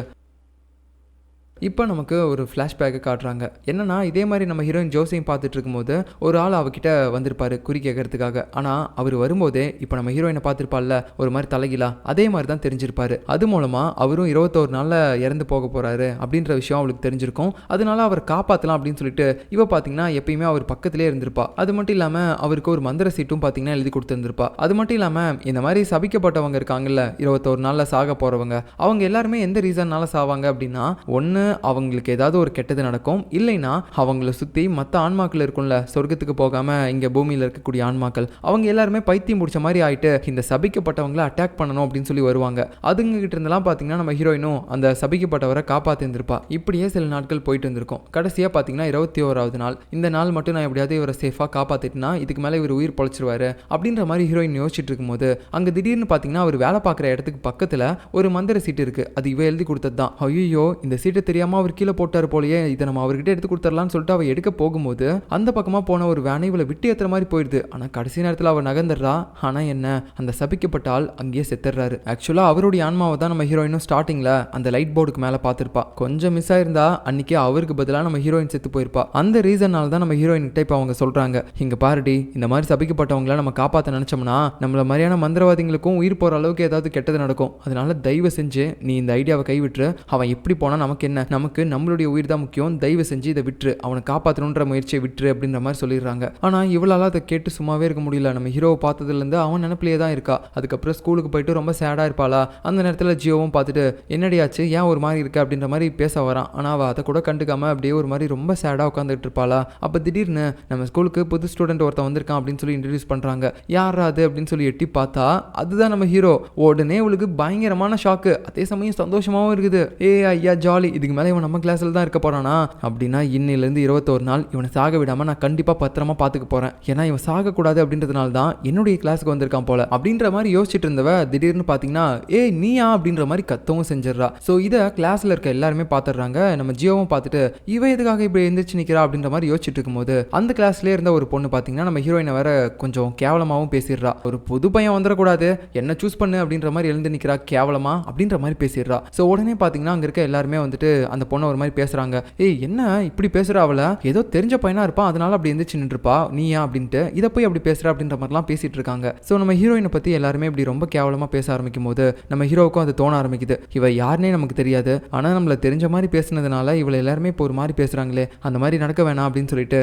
இப்போ நமக்கு ஒரு ஃப்ளாஷ்பேக்கை காட்டுறாங்க. என்னன்னா இதே மாதிரி நம்ம ஹீரோயின் ஜோசியம் பார்த்துட்டு இருக்கும்போது ஒரு ஆள் அவகிட்ட வந்திருப்பாரு குறி கேட்கறதுக்காக. ஆனால் அவர் வரும்போதே இப்போ நம்ம ஹீரோயினை பார்த்துருப்பாள்ல ஒரு மாதிரி தலைகிலா, அதே மாதிரி தான் தெரிஞ்சிருப்பாரு. அது மூலமாக அவரும் 21 நாளில் இறந்து போக போகிறாரு அப்படின்ற விஷயம் அவளுக்கு தெரிஞ்சிருக்கும். அதனால அவர் காப்பாற்றலாம் அப்படின்னு சொல்லிட்டு இவ பார்த்தீங்கன்னா எப்பயுமே அவர் பக்கத்திலே இருந்திருப்பா. அது மட்டும் இல்லாமல் அவருக்கு ஒரு மந்திர சீட்டும் பார்த்தீங்கன்னா எழுதி கொடுத்துருந்துருப்பா. அது மட்டும் இல்லாமல் இந்த மாதிரி சபிக்கப்பட்டவங்க இருக்காங்கல்ல 21 நாளில் சாக போகிறவங்க, அவங்க எல்லாருமே எந்த ரீசன்னால சாவாங்க அப்படின்னா, ஒன்று அவங்களுக்கு ஏதாவது ஒரு கெட்டது நடக்கும், இல்லைன்னா அவங்கள சுற்றி மற்ற ஆன்மாக்கள் இருக்கும்ல சொர்க்கத்துக்கு போகாமல் இங்கே பூமியில் இருக்கக்கூடிய ஆன்மாக்கள், அவங்க எல்லாருமே பைத்தியம் முடிச்ச மாதிரி ஆயிட்டு இந்த சபிக்கப்பட்டவங்களை அட்டாக் பண்ணணும் அப்படின்னு சொல்லி வருவாங்க. அதுங்க கிட்ட இருந்தெல்லாம் பார்த்தீங்கன்னா நம்ம ஹீரோயினும் அந்த சபிக்கப்பட்டவரை காப்பாற்றிருந்திருப்பா. இப்படியே சில நாட்கள் போயிட்டு இருந்திருக்கும். கடைசியாக பார்த்தீங்கன்னா 21வது நாள், இந்த நாள் மட்டும் நான் எப்படியாவது இவரை சேஃபாக காப்பாற்றிட்டுனா இதுக்கு மேலே இவர் உயிர் பொழைச்சிருவாரு அப்படின்ற மாதிரி ஹீரோயின் யோசிச்சுட்டு இருக்கும்போது அங்கே திடீர்னு பார்த்தீங்கன்னா அவர் வேலை பார்க்குற இடத்துக்கு பக்கத்தில் ஒரு மந்திர சீட்டு இருக்குது. அது இவ எழுதி கொடுத்தது தான். ஐயோ இந்த சீட்டை தெரியாமல் அவர் கீழே போட்டார் போலயே, இதை நம்ம அவர்கிட்ட எடுத்து கொடுத்துடலான்னு சொல்லிட்டு அவள் எடுக்க போகும்போது அந்த பக்கமாக போன ஒரு வேனை இவளை விட்டு ஏற்றுற மாதிரி போயிடுது. ஆனால் கடைசி நேரத்தில் அவள் நகர்ந்துடுறா. ஆனால் என்ன, அந்த சபிக்கப்பட்ட ஆள் அங்கேயே செத்துறாரு. ஆக்சுவலாக அவருடைய ஆன்மாவை தான் நம்ம ஹீரோயினும் ஸ்டார்டிங்கில் அந்த லைட் போர்டுக்கு மேலே பார்த்துருப்பா. கொஞ்சம் மிஸ் ஆயிருந்தா அன்னைக்கே அவருக்கு பதிலாக நம்ம ஹீரோயின் செத்து போயிருப்பா. அந்த ரீசனால தான் நம்ம ஹீரோயின் கிட்ட இப்போ அவங்க சொல்கிறாங்க, இங்கே பாருடி இந்த மாதிரி சபிக்கப்பட்டவங்கள நம்ம காப்பாற்ற நினச்சோம்னா நம்மள மாதிரியான மந்திரவாதிகளுக்கும் உயிர் போகிற அளவுக்கு ஏதாவது கெட்டது நடக்கும். அதனால தயவு செஞ்சு நீ இந்த ஐடியாவை கைவிட்டுரு. அவன் எப்படி போனால் நமக்கு என்ன, நமக்கு நம்மளுடைய உயிர் தான் முக்கியம். தயவு செஞ்சு இதை விட்டுரு, அவனை காப்பாற்றணுன்ற முயற்சியை விட்டுரு அப்படின்ற மாதிரி சொல்லிடுறாங்க. ஆனால் இவளால் அதை கேட்டு சும்மாவே இருக்க முடியல. நம்ம ஹீரோவை பார்த்ததுலேருந்து அவன் நினைப்பிலே தான் இருக்கா. அதுக்கப்புறம் ஸ்கூலுக்கு போயிட்டு ரொம்ப சேடாக இருப்பாளா. அந்த நேரத்தில் ஜியோவும் பார்த்துட்டு என்னடியாச்சு ஏன் ஒரு மாதிரி இருக்கு அப்படின்ற மாதிரி பேச வரான். ஆனால் அவள் அதை கூட கண்டுக்காம அப்படியே ஒரு மாதிரி ரொம்ப சேடாக உட்காந்துட்டு இருப்பாளா. அப்போ திடீர்னு நம்ம ஸ்கூலுக்கு புது ஸ்டூடெண்ட் ஒருத்தன் வந்திருக்கான் அப்படின்னு சொல்லி இன்ட்ரடியூஸ் பண்ணுறாங்க. யாரா அது அப்படின்னு சொல்லி எட்டி பார்த்தா அதுதான் நம்ம ஹீரோ. உடனே அவளுக்கு பயங்கரமான ஷாக்கு, அதே சமயம் சந்தோஷமாகவும் இருக்குது. ஐயா ஜாலி, இதுக்கு மேலே இவன் நம்ம கிளாஸில் தான் இருக்க போறானா அப்படின்னா இன்னிலேருந்து 21 நாள் இவனை சாக விடாமல் நான் கண்டிப்பாக பத்திரமா பார்த்துக்க போகிறேன். ஏன்னா இவன் சாகக்கூடாது அப்படின்றதுனால தான் என்னுடைய கிளாஸுக்கு வந்திருக்கான் போல அப்படின்ற மாதிரி யோசிச்சுட்டு இருந்தவ திடீர்னு பார்த்தீங்கன்னா நீயா அப்படின்ற மாதிரி கத்தவும் செஞ்சிடறா. ஸோ இதை கிளாஸில் இருக்க எல்லாருமே பார்த்துடுறாங்க. நம்ம ஜியோவும் பார்த்துட்டு இவ எதுக்காக இப்படி எந்திரிச்சு நிற்கிறா அப்படின்ற மாதிரி யோசிச்சுட்டு இருக்கும்போது அந்த கிளாஸ்லேயே இருந்த ஒரு பொண்ணு பார்த்தீங்கன்னா நம்ம ஹீரோயினை வேற கொஞ்சம் கேவலமாகவும் பேசிடுறா. ஒரு புது பையன் வந்துடக்கூடாது, என்ன சூஸ் பண்ணு அப்படின்ற மாதிரி எழுந்து நிற்கிறா, கேவலமா அப்படின்ற மாதிரி பேசிடுறா. ஸோ உடனே பார்த்தீங்கன்னா அங்கே இருக்க எல்லாருமே வந்துட்டு அந்த பொண்ணை ஒரு மாதிரி பேசுறாங்க. என்ன இப்படி பேசுற, அவளை ஏதோ தெரிஞ்ச பையனா இருப்பான் அதனால அப்படி எந்திரிச்சு நின்றுப்பா, நீயா அப்படின்ட்டு இதை போய் அப்படி பேசுற அப்படின்ற மாதிரிலாம் பேசிட்டு இருக்காங்க. ஸோ நம்ம ஹீரோயினை பற்றி எல்லாருமே இப்படி ரொம்ப கேவலமாக பேச ஆரம்பிக்கும் போது நம்ம ஹீரோவுக்கும் அது தோண ஆரம்பிக்குது. இவ யாருன்னே நமக்கு தெரியாது, ஆனால் நம்மளை தெரிஞ்ச மாதிரி பேசுனதுனால இவளை எல்லாருமே இப்போ ஒரு மாதிரி பேசுறாங்களே, அந்த மாதிரி நடக்க வேணாம் அப்படின்னு சொல்லிட்டு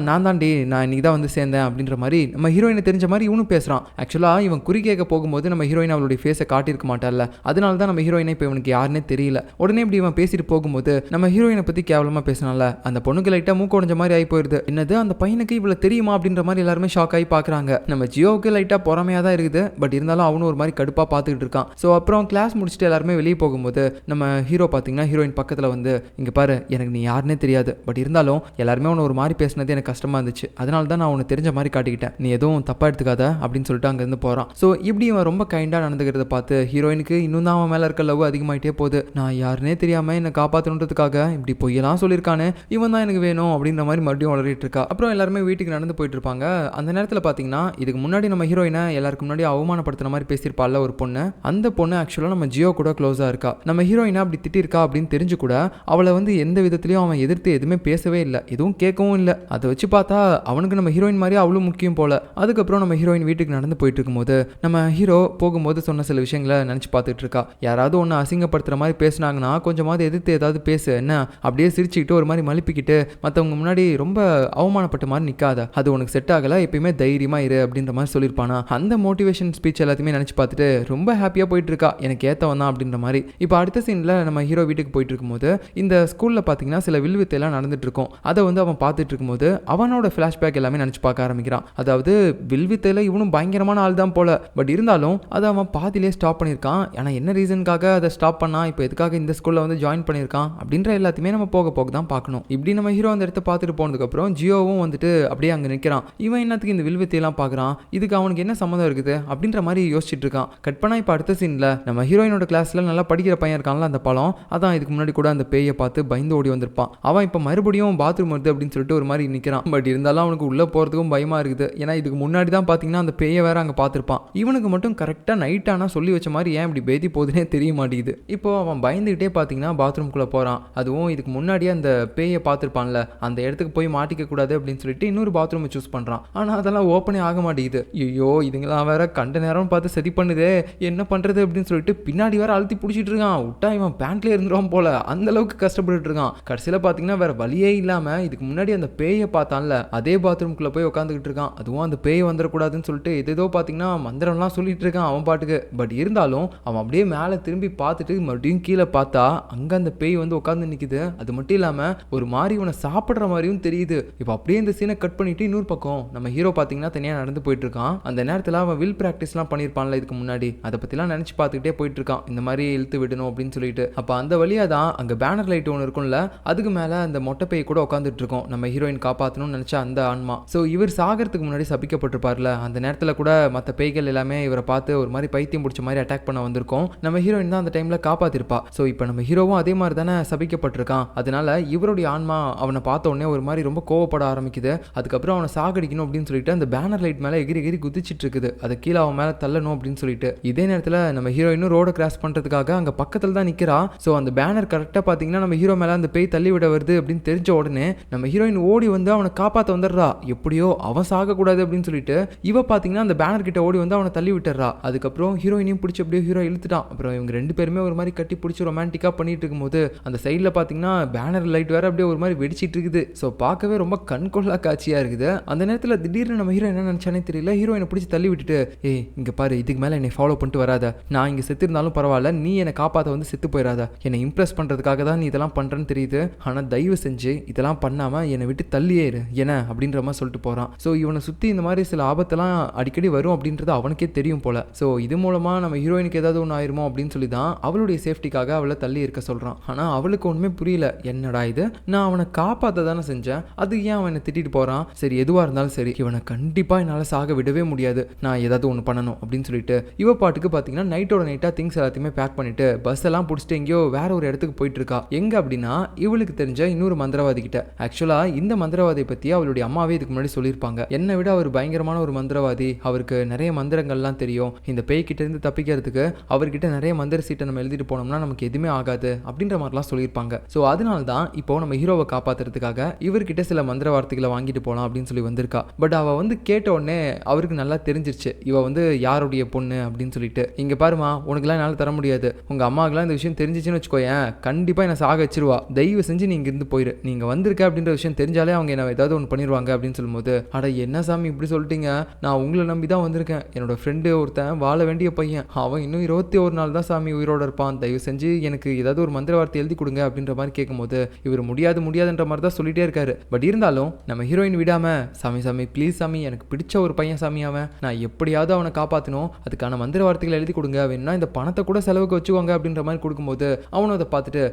நான் தாண்டி நான் இன்னைக்கு தான் வந்து சேர்ந்தேன் அப்படின்ற மாதிரி நம்ம ஹீரோயினை தெரிஞ்ச மாதிரி இவனும் பேசுறான். ஆக்சுவலாக இவன் குறி கேட்க போகும்போது நம்ம ஹீரோயின் அவளுடைய ஃபேஸை காட்டியிருக்க மாட்டாள்ல, அதனால தான் நம்ம ஹீரோயினை இப்போ இவனுக்கு யாருன்னே தெரியல. உடனே இப்படி இவன் பேசிட்டு போகும்போது நம்ம ஹீரோயினை பற்றி கேவலமாக பேசினால அந்த பொண்ணுக்கு லைட்டாக மூக்கு உடைஞ்ச மாதிரி ஆகி போயிருது. என்னது அந்த பையனுக்கு இவ்வளோ தெரியுமா அப்படின்ற மாதிரி எல்லாருமே ஷாக் ஆகி பார்க்குறாங்க. நம்ம ஜியோவுக்கு லைட்டாக பொறாமையாக தான் இருக்குது, பட் இருந்தாலும் அவனும் ஒரு மாதிரி கடுப்பாக பார்த்துக்கிட்டு இருக்கான். ஸோ அப்புறம் கிளாஸ் முடிச்சுட்டு எல்லாருமே வெளியே போகும்போது நம்ம ஹீரோ பார்த்தீங்கன்னா ஹீரோயின் பக்கத்தில் வந்து இங்கே பாரு எனக்கு நீ யாருன்னே தெரியாது, பட் இருந்தாலும் எல்லாருமே உன்னை ஒரு மாதிரி பேசினது எனக்கு கஷ்டமாக இருந்துச்சு, அதனால தான் நான் உனக்கு தெரிஞ்ச மாதிரி காட்டிக்கிட்டேன், நீ எதுவும் தப்பாக எடுத்துக்காத அப்படின்னு சொல்லிட்டு அங்கேருந்து போகிறான். ஸோ இப்படி அவன் ரொம்ப கைண்டாக நடந்துக்கிறத பார்த்து ஹீரோயினுக்கு இன்னும் தான் அவன் மேலே இருக்க லவ் அதிகமாகிட்டே போகுது. நான் யாருன்னே தெரியாமல் என்னை காப்பாற்றணுன்றதுக்காக இப்படி பொய்யெல்லாம் சொல்லியிருக்கானே, இவன் தான் எனக்கு வேணும் அப்படின்ற மாதிரி மறுபடியும் வளரிட்டு இருக்கா. அப்புறம் எல்லாருமே வீட்டுக்கு நடந்து போயிட்டு இருப்பாங்க. அந்த நேரத்தில் பார்த்தீங்கன்னா இதுக்கு முன்னாடி நம்ம ஹீரோயினை எல்லாருக்கு முன்னாடி அவமானப்படுத்துற மாதிரி பேசியிருப்பாள்ல ஒரு பொண்ணு, அந்த பொண்ணு ஆக்சுவலாக நம்ம ஜியோ கூட க்ளோஸாக இருக்கா. நம்ம ஹீரோயினை அப்படி திட்டிருக்கா அப்படின்னு தெரிஞ்சு கூட அவளை வந்து எந்த விதத்துலையும் அவன் எதிர்த்து எதுவுமே பேசவே இல்லை, எதுவும் கேட்கவும் இல்லை. அதை வச்சு பார்த்தா அவனுக்கு நம்ம ஹீரோயின் மாதிரி அவ்வளோ முக்கியம் போல. அதுக்கப்புறம் நம்ம ஹீரோயின் வீட்டுக்கு நடந்து போயிட்டு இருக்கும்போது நம்ம ஹீரோ போகும்போது சொன்ன சில விஷயங்களை நினச்சி பார்த்துட்டு இருக்கா. யாராவது ஒன்று அசிங்கப்படுத்துற மாதிரி பேசினாங்கன்னா கொஞ்சமாவது எதிர்த்து ஏதாவது பேசு, என்ன அப்படியே சிரிச்சுக்கிட்டு ஒரு மாதிரி மலிப்பிக்கிட்டு மற்றவங்க முன்னாடி ரொம்ப அவமானப்பட்ட மாதிரி நிற்காத, அது உனக்கு செட் ஆகலை, எப்பயுமே தைரியமாக இரு அப்படின்ற மாதிரி சொல்லியிருப்பானா. அந்த மோட்டிவேஷன் ஸ்பீச் எல்லாத்தையுமே நினச்சி பார்த்துட்டு ரொம்ப ஹாப்பியாக போயிட்டு இருக்கா, எனக்கு ஏற்றவன் தான் அப்படின்ற மாதிரி. இப்போ அடுத்த சீனில் நம்ம ஹீரோ வீட்டுக்கு போயிட்டு இருக்கும்போது இந்த ஸ்கூலில் பார்த்தீங்கன்னா சில வில்வித்தையெல்லாம் நடந்துட்டு இருக்கும். அதை வந்து அவன் பார்த்துட்டு இருக்கும்போது அவனோட ஃப்ளாஷ்பேக் எல்லாமே நினச்சி பார்க்க ஆரம்பிக்கிறான். அதாவது வில்வித்தையில் இவனும் பயங்கரமான ஆள் தான் போல, பட் இருந்தாலும் அதை அவன் பாதியிலே ஸ்டாப் பண்ணியிருக்கான். ஆனால் என்ன ரீசனுக்காக அதை ஸ்டாப் பண்ணா, இப்போ எதுக்காக இந்த ஸ்கூலில் வந்து ஜாயின் பண்ணியிருக்கான் அப்படின்ற எல்லாத்தையுமே நம்ம போக போக தான் பார்க்கணும். இப்படி நம்ம ஹீரோ அந்த இடத்த பார்த்துட்டு போனதுக்கப்புறம் ஜியோவும் வந்துட்டு அப்படியே அங்கே நிற்கிறான். இவன் என்னத்துக்கு இந்த வில்வித்தையெல்லாம் பார்க்குறான், இதுக்கு அவனுக்கு என்ன சம்மந்தம் இருக்குது அப்படின்ற மாதிரி யோசிச்சுட்டு இருக்கான். கட் பண்ணா இப்போ அடுத்த சீனில் நம்ம ஹீரோயினோட கிளாஸில் நல்லா படிக்கிற பையன் இருக்கான்ல அந்த பழம், அதான் இதுக்கு முன்னாடி கூட அந்த பேயை பார்த்து பயந்து ஓடி வந்திருப்பான். அவன் இப்போ மறுபடியும் பாத்ரூம் வருது அப்படின்னு சொல்லிட்டு ஒரு மாதிரி நிற்கிறான். பட் இருந்தாலும் அவனுக்கு உள்ளே போகிறதுக்கும் பயமாக இருக்குது. ஏன்னா இதுக்கு முன்னாடி தான் பார்த்தீங்கன்னா அந்த பேயை வேற அங்கே பார்த்துருப்பான். இவனுக்கு மட்டும் கரெக்டாக நைட் ஆனால் சொல்லி வச்ச மாதிரி ஏன் இப்படி பேதி போகுதுன்னே தெரிய மாட்டேங்குது. இப்போ அவன் பயந்துகிட்டே பார்த்தீங்கன்னா பாத்ரூம்குள்ளே போகிறான். அதுவும் இதுக்கு முன்னாடியே அந்த பேயை பார்த்துருப்பான்ல, அந்த இடத்துக்கு போய் மாட்டிக்க கூடாது அப்படின்னு சொல்லிட்டு இன்னொரு பாத்ரூமை சூஸ் பண்ணுறான். ஆனால் அதெல்லாம் ஓப்பனே ஆக மாட்டேங்குது. ஐயோ இதுங்களாம் வேற கண்ட நேரம் பார்த்து சதி பண்ணுதே, என்ன பண்ணுறது அப்படின்னு சொல்லிட்டு பின்னாடி வேற அழுத்தி பிடிச்சிட்டு இருக்கான். விட்டா இவன் பேண்ட்லேயே இருந்துருவான் போல, அந்த அளவுக்கு கஷ்டப்பட்டு இருக்கான். கடைசியில் பார்த்தீங்கன்னா வேற வழியே இல்லாமல் இதுக்கு முன்னாடி அந்த பேயை பார்த்தான்ல அதே பாத்ரூம்குள்ளே போய் உட்காந்துக்கிட்டு இருக்கான். அதுவும் அந்த பேய் வந்துடக்கூடாதுன்னு சொல்லிட்டு ஏதோ பார்த்தீங்கன்னா மந்திரம்லாம் சொல்லிட்டு இருக்கான் அவன் பாட்டுக்கு. பட் இருந்தாலும் அவன் அப்படியே மேலே திரும்பி பார்த்துட்டு மறுபடியும் கீழே பார்த்தா அங்கே அந்த பேய் வந்து உட்காந்து நிற்குது. அது மட்டும் இல்லாமல் ஒரு மாதிரி இவனை சாப்பிட்ற மாதிரியும் தெரியுது. இப்போ அப்படியே இந்த சீனை கட் பண்ணிட்டு இன்னொரு பக்கம் நம்ம ஹீரோ பார்த்தீங்கன்னா தனியாக நடந்து போயிட்டு இருக்கான். அந்த நேரத்தில் அவன் வில் ப்ராக்டிஸ்லாம் பண்ணியிருப்பான்ல இதுக்கு முன்னாடி, அதை பற்றிலாம் நினச்சி பார்த்துக்கிட்டே போயிட்டு இருக்கான், இந்த மாதிரி இழுத்து விடணும் அப்படின்னு சொல்லிட்டு. அப்போ அந்த வழியாக தான் அங்கே பேனர் லைட் ஒன்று இருக்கும்ல, அதுக்கு மேலே அந்த மொட்டை பேய் கூட உட்காந்துட்டு இருக்கோம். நம்ம ஹீரோயின் காப்பாற்றணும்னு நினச்ச அந்த ஆன்மா. ஸோ இவர் சாகிறதுக்கு முன்னாடி சபிக்கப்பட்டிருப்பார்ல, அந்த நேரத்தில் கூட மற்ற பேய்கள் எல்லாமே இவரை பார்த்து ஒரு மாதிரி பைத்தியம் பிடிச்ச மாதிரி அட்டாக் பண்ண வந்திருக்கோம். நம்ம ஹீரோயின் தான் அந்த டைமில் காப்பாற்றிருப்பா. ஸோ இப்போ நம்ம ஹீரோவும் அதே மாதிரி தானே சபிக்கப்பட்டிருக்கான். அதனால இவருடைய ஆன்மா அவனை பார்த்த உடனே ஒரு மாதிரி ரொம்ப கோவப்பட ஆரம்பிக்குது. அதுக்கப்புறம் அவனை சாகடிக்கணும் அப்படின்னு சொல்லிட்டு அந்த பேனர் லைட் மேலே எகிரி எகிரி குதிச்சிட்டு இருக்குது. அதை கீழே அவன் மேலே தள்ளணும் அப்படின்னு சொல்லிட்டு. இதே நேரத்தில் நம்ம ஹீரோயினும் ரோட கிராஸ் பண்ணுறதுக்காக அங்கே பக்கத்தில் தான் நிற்கிறா. ஸோ அந்த பேனர் கரெக்டாக பார்த்தீங்கன்னா நம்ம ஹீரோ மேலே அந்த பேய் தள்ளி விட வருது அப்படின்னு தெரிஞ்ச உடனே நம்ம ஹீரோயின் ஓடி வந்து அவனை காப்பாற்ற வந்துடுறா. எப்படியோ அவன் சாகக்கூடாது அப்படின்னு சொல்லிட்டு இவ பார்த்தீங்கன்னா அந்த பேனர் கிட்ட ஓடி வந்து அவனை தள்ளி விட்டுறா. அதுக்கப்புறம் ஹீரோயினையும் பிடிச்சி அப்படியே ஹீரோ இழுத்துட்டான். அப்புறம் இவங்க ரெண்டு பேருமே ஒரு மாதிரி கட்டி பிடிச்சி ரொமான்டிக்காக பண்ணிட்டு இருக்கும்போது அந்த சைடில் பார்த்தீங்கன்னா பேனர் லைட் வேற அப்படியே ஒரு மாதிரி வெடிச்சிட்டு இருக்குது. ஸோ பார்க்கவே ரொம்ப கண்கொள்ளா காட்சியாக இருக்குது. அந்த நேரத்தில் திடீர்னு நம்ம ஹீரோ என்ன நினச்சானே தெரியல, ஹீரோயினை பிடிச்சி தள்ளி விட்டுட்டு ஏய் இங்கே பாரு, இதுக்கு மேலே என்னை ஃபாலோ பண்ணிட்டு வராத, நான் இங்கே செத்து இருந்தாலும் பரவாயில்ல, நீ என்னை காப்பாற்ற வந்து செத்து போயிடாத, என்னை இம்ப்ரெஸ் பண்ணுறதுக்காக தான் நீ இதெல்லாம் பண்ணுறேன்னு தெரியுது, ஆனால் தயவு செஞ்சு இதெல்லாம் பண்ணாமல் என்னை விட்டு தள்ளியே இரு என்ன அப்படின்ற மாதிரி சொல்லிட்டு போகிறான். ஸோ இவனை சுற்றி இந்த மாதிரி சில ஆபத்தெல்லாம் அடிக்கடி வரும் அப்படின்றது அவனுக்கே தெரியும் போல. ஸோ இது மூலமாக நம்ம ஹீரோயினுக்கு ஏதாவது ஒன்று ஆயிருமோ அப்படின்னு சொல்லி தான் அவளுடைய சேஃப்டிக்காக அவளை தள்ளி இருக்க சொல்கிறான். ஆனால் அவளுக்கு ஒன்றுமே புரியல, என்னடா இது, நான் அவனை காப்பாற்ற தானே செஞ்சேன், அது ஏன் அவனை திட்டிட்டு போகிறான், சரி எதுவாக இருந்தாலும் சரி இவனை கண்டிப்பாக என்னால் சாக விடவே முடியாது, நான் ஏதாவது ஒன்று பண்ணணும் அப்படின்னு சொல்லிட்டு இவ பாட்டுக்கு பார்த்தீங்கன்னா நைட்டோட நைட்டாக திங்ஸ் எல்லாத்தையுமே பேக் பண்ணிட்டு பஸ் எல்லாம் பிடிச்சிட்டு எங்கேயோ வேற ஒரு இடத்துக்கு போயிட்டு இருக்கா. எங்க அப்படின்னா இவளுக்கு தெரிஞ்ச இன்னொரு மந்திரவாதி கிட்ட. ஆக்சுவலா இந்த மந்திரவாதியை பற்றி அவளுடைய அம்மாவே இதுக்கு முன்னாடி சொல்லியிருப்பாங்க. என்னை விட அவர் பயங்கரமான ஒரு மந்திரவாதி, அவருக்கு நிறைய மந்திரங்கள்லாம் தெரியும், இந்த பேய் கிட்ட இருந்து தப்பிக்கிறதுக்கு அவர்கிட்ட நிறைய மந்திர சீட்டை நம்ம எழுதிட்டு போனோம்னா நமக்கு எதுவுமே ஆகாது அப்படின்ற மாதிரிலாம் சொல்லியிருப்பாங்க. ஸோ அதனால தான் இப்போ நம்ம ஹீரோவை காப்பாற்றுறதுக்காக இவர்கிட்ட சில மந்திர வார்த்தைகளை வாங்கிட்டு போகலாம் அப்படின்னு சொல்லி வந்திருக்கா. பட் அவ வந்து கேட்ட உடனே அவருக்கு நல்லா தெரிஞ்சிருச்சு இவ வந்து யாருடைய பொண்ணு அப்படின்னு சொல்லிட்டு. இங்க பாருமா, உனக்குலாம் என்னால் தர முடியாது, உங்க அம்மாவுக்குலாம் இந்த விஷயம் தெரிஞ்சிச்சுன்னு வச்சுக்கோயேன், கண்டிப்பா என்ன சாக வச்சிருவா, தயவு செஞ்சு நீங்க இருந்து போயிரு, நீங்க வந்திருக்க அப்படின்ற விஷயம் தெரிஞ்சாலே அவங்க என்ன ஏதாவது ஒன்று பண்ணிடுவாங்க அப்படின்னு சொல்லும்போது, அட என்ன சாமி இப்படி சொல்லிட்டீங்க, நான் உங்களை நம்பி தான் வந்திருக்கேன், என்னோட ஃப்ரெண்டு ஒருத்தன் வாழ வேண்டிய பையன், அவன் இன்னும் 21 நாள் தான் சாமி உயிரோட இருப்பான், தயவு செஞ்சு எனக்கு ஏதாவது ஒரு மந்திர வார்த்தை எழுதி கொடுங்க அப்படின்ற மாதிரி கேட்கும்போது இவர் முடியாதுன்ற மாதிரி தான் சொல்லிட்டே இருக்காரு. பட் இருந்தாலும் நம்ம ஹீரோயின் விடாம, சாமி சாமி ப்ளீஸ் சாமி, எனக்கு பிடிச்ச ஒரு பையன் சாமி, அவன் நான் எப்படியாவது அவனை காப்பாற்றணும், அதுக்கான மந்திர வார்த்தைகளை எழுதி கொடுங்க, வேணும்னா இந்த பணத்தை கூட செலவுக்கு வச்சுக்கோங்க அப்படின்ற மாதிரி கொடுக்கும்போது அவனும் அதை பார்த்துட்டு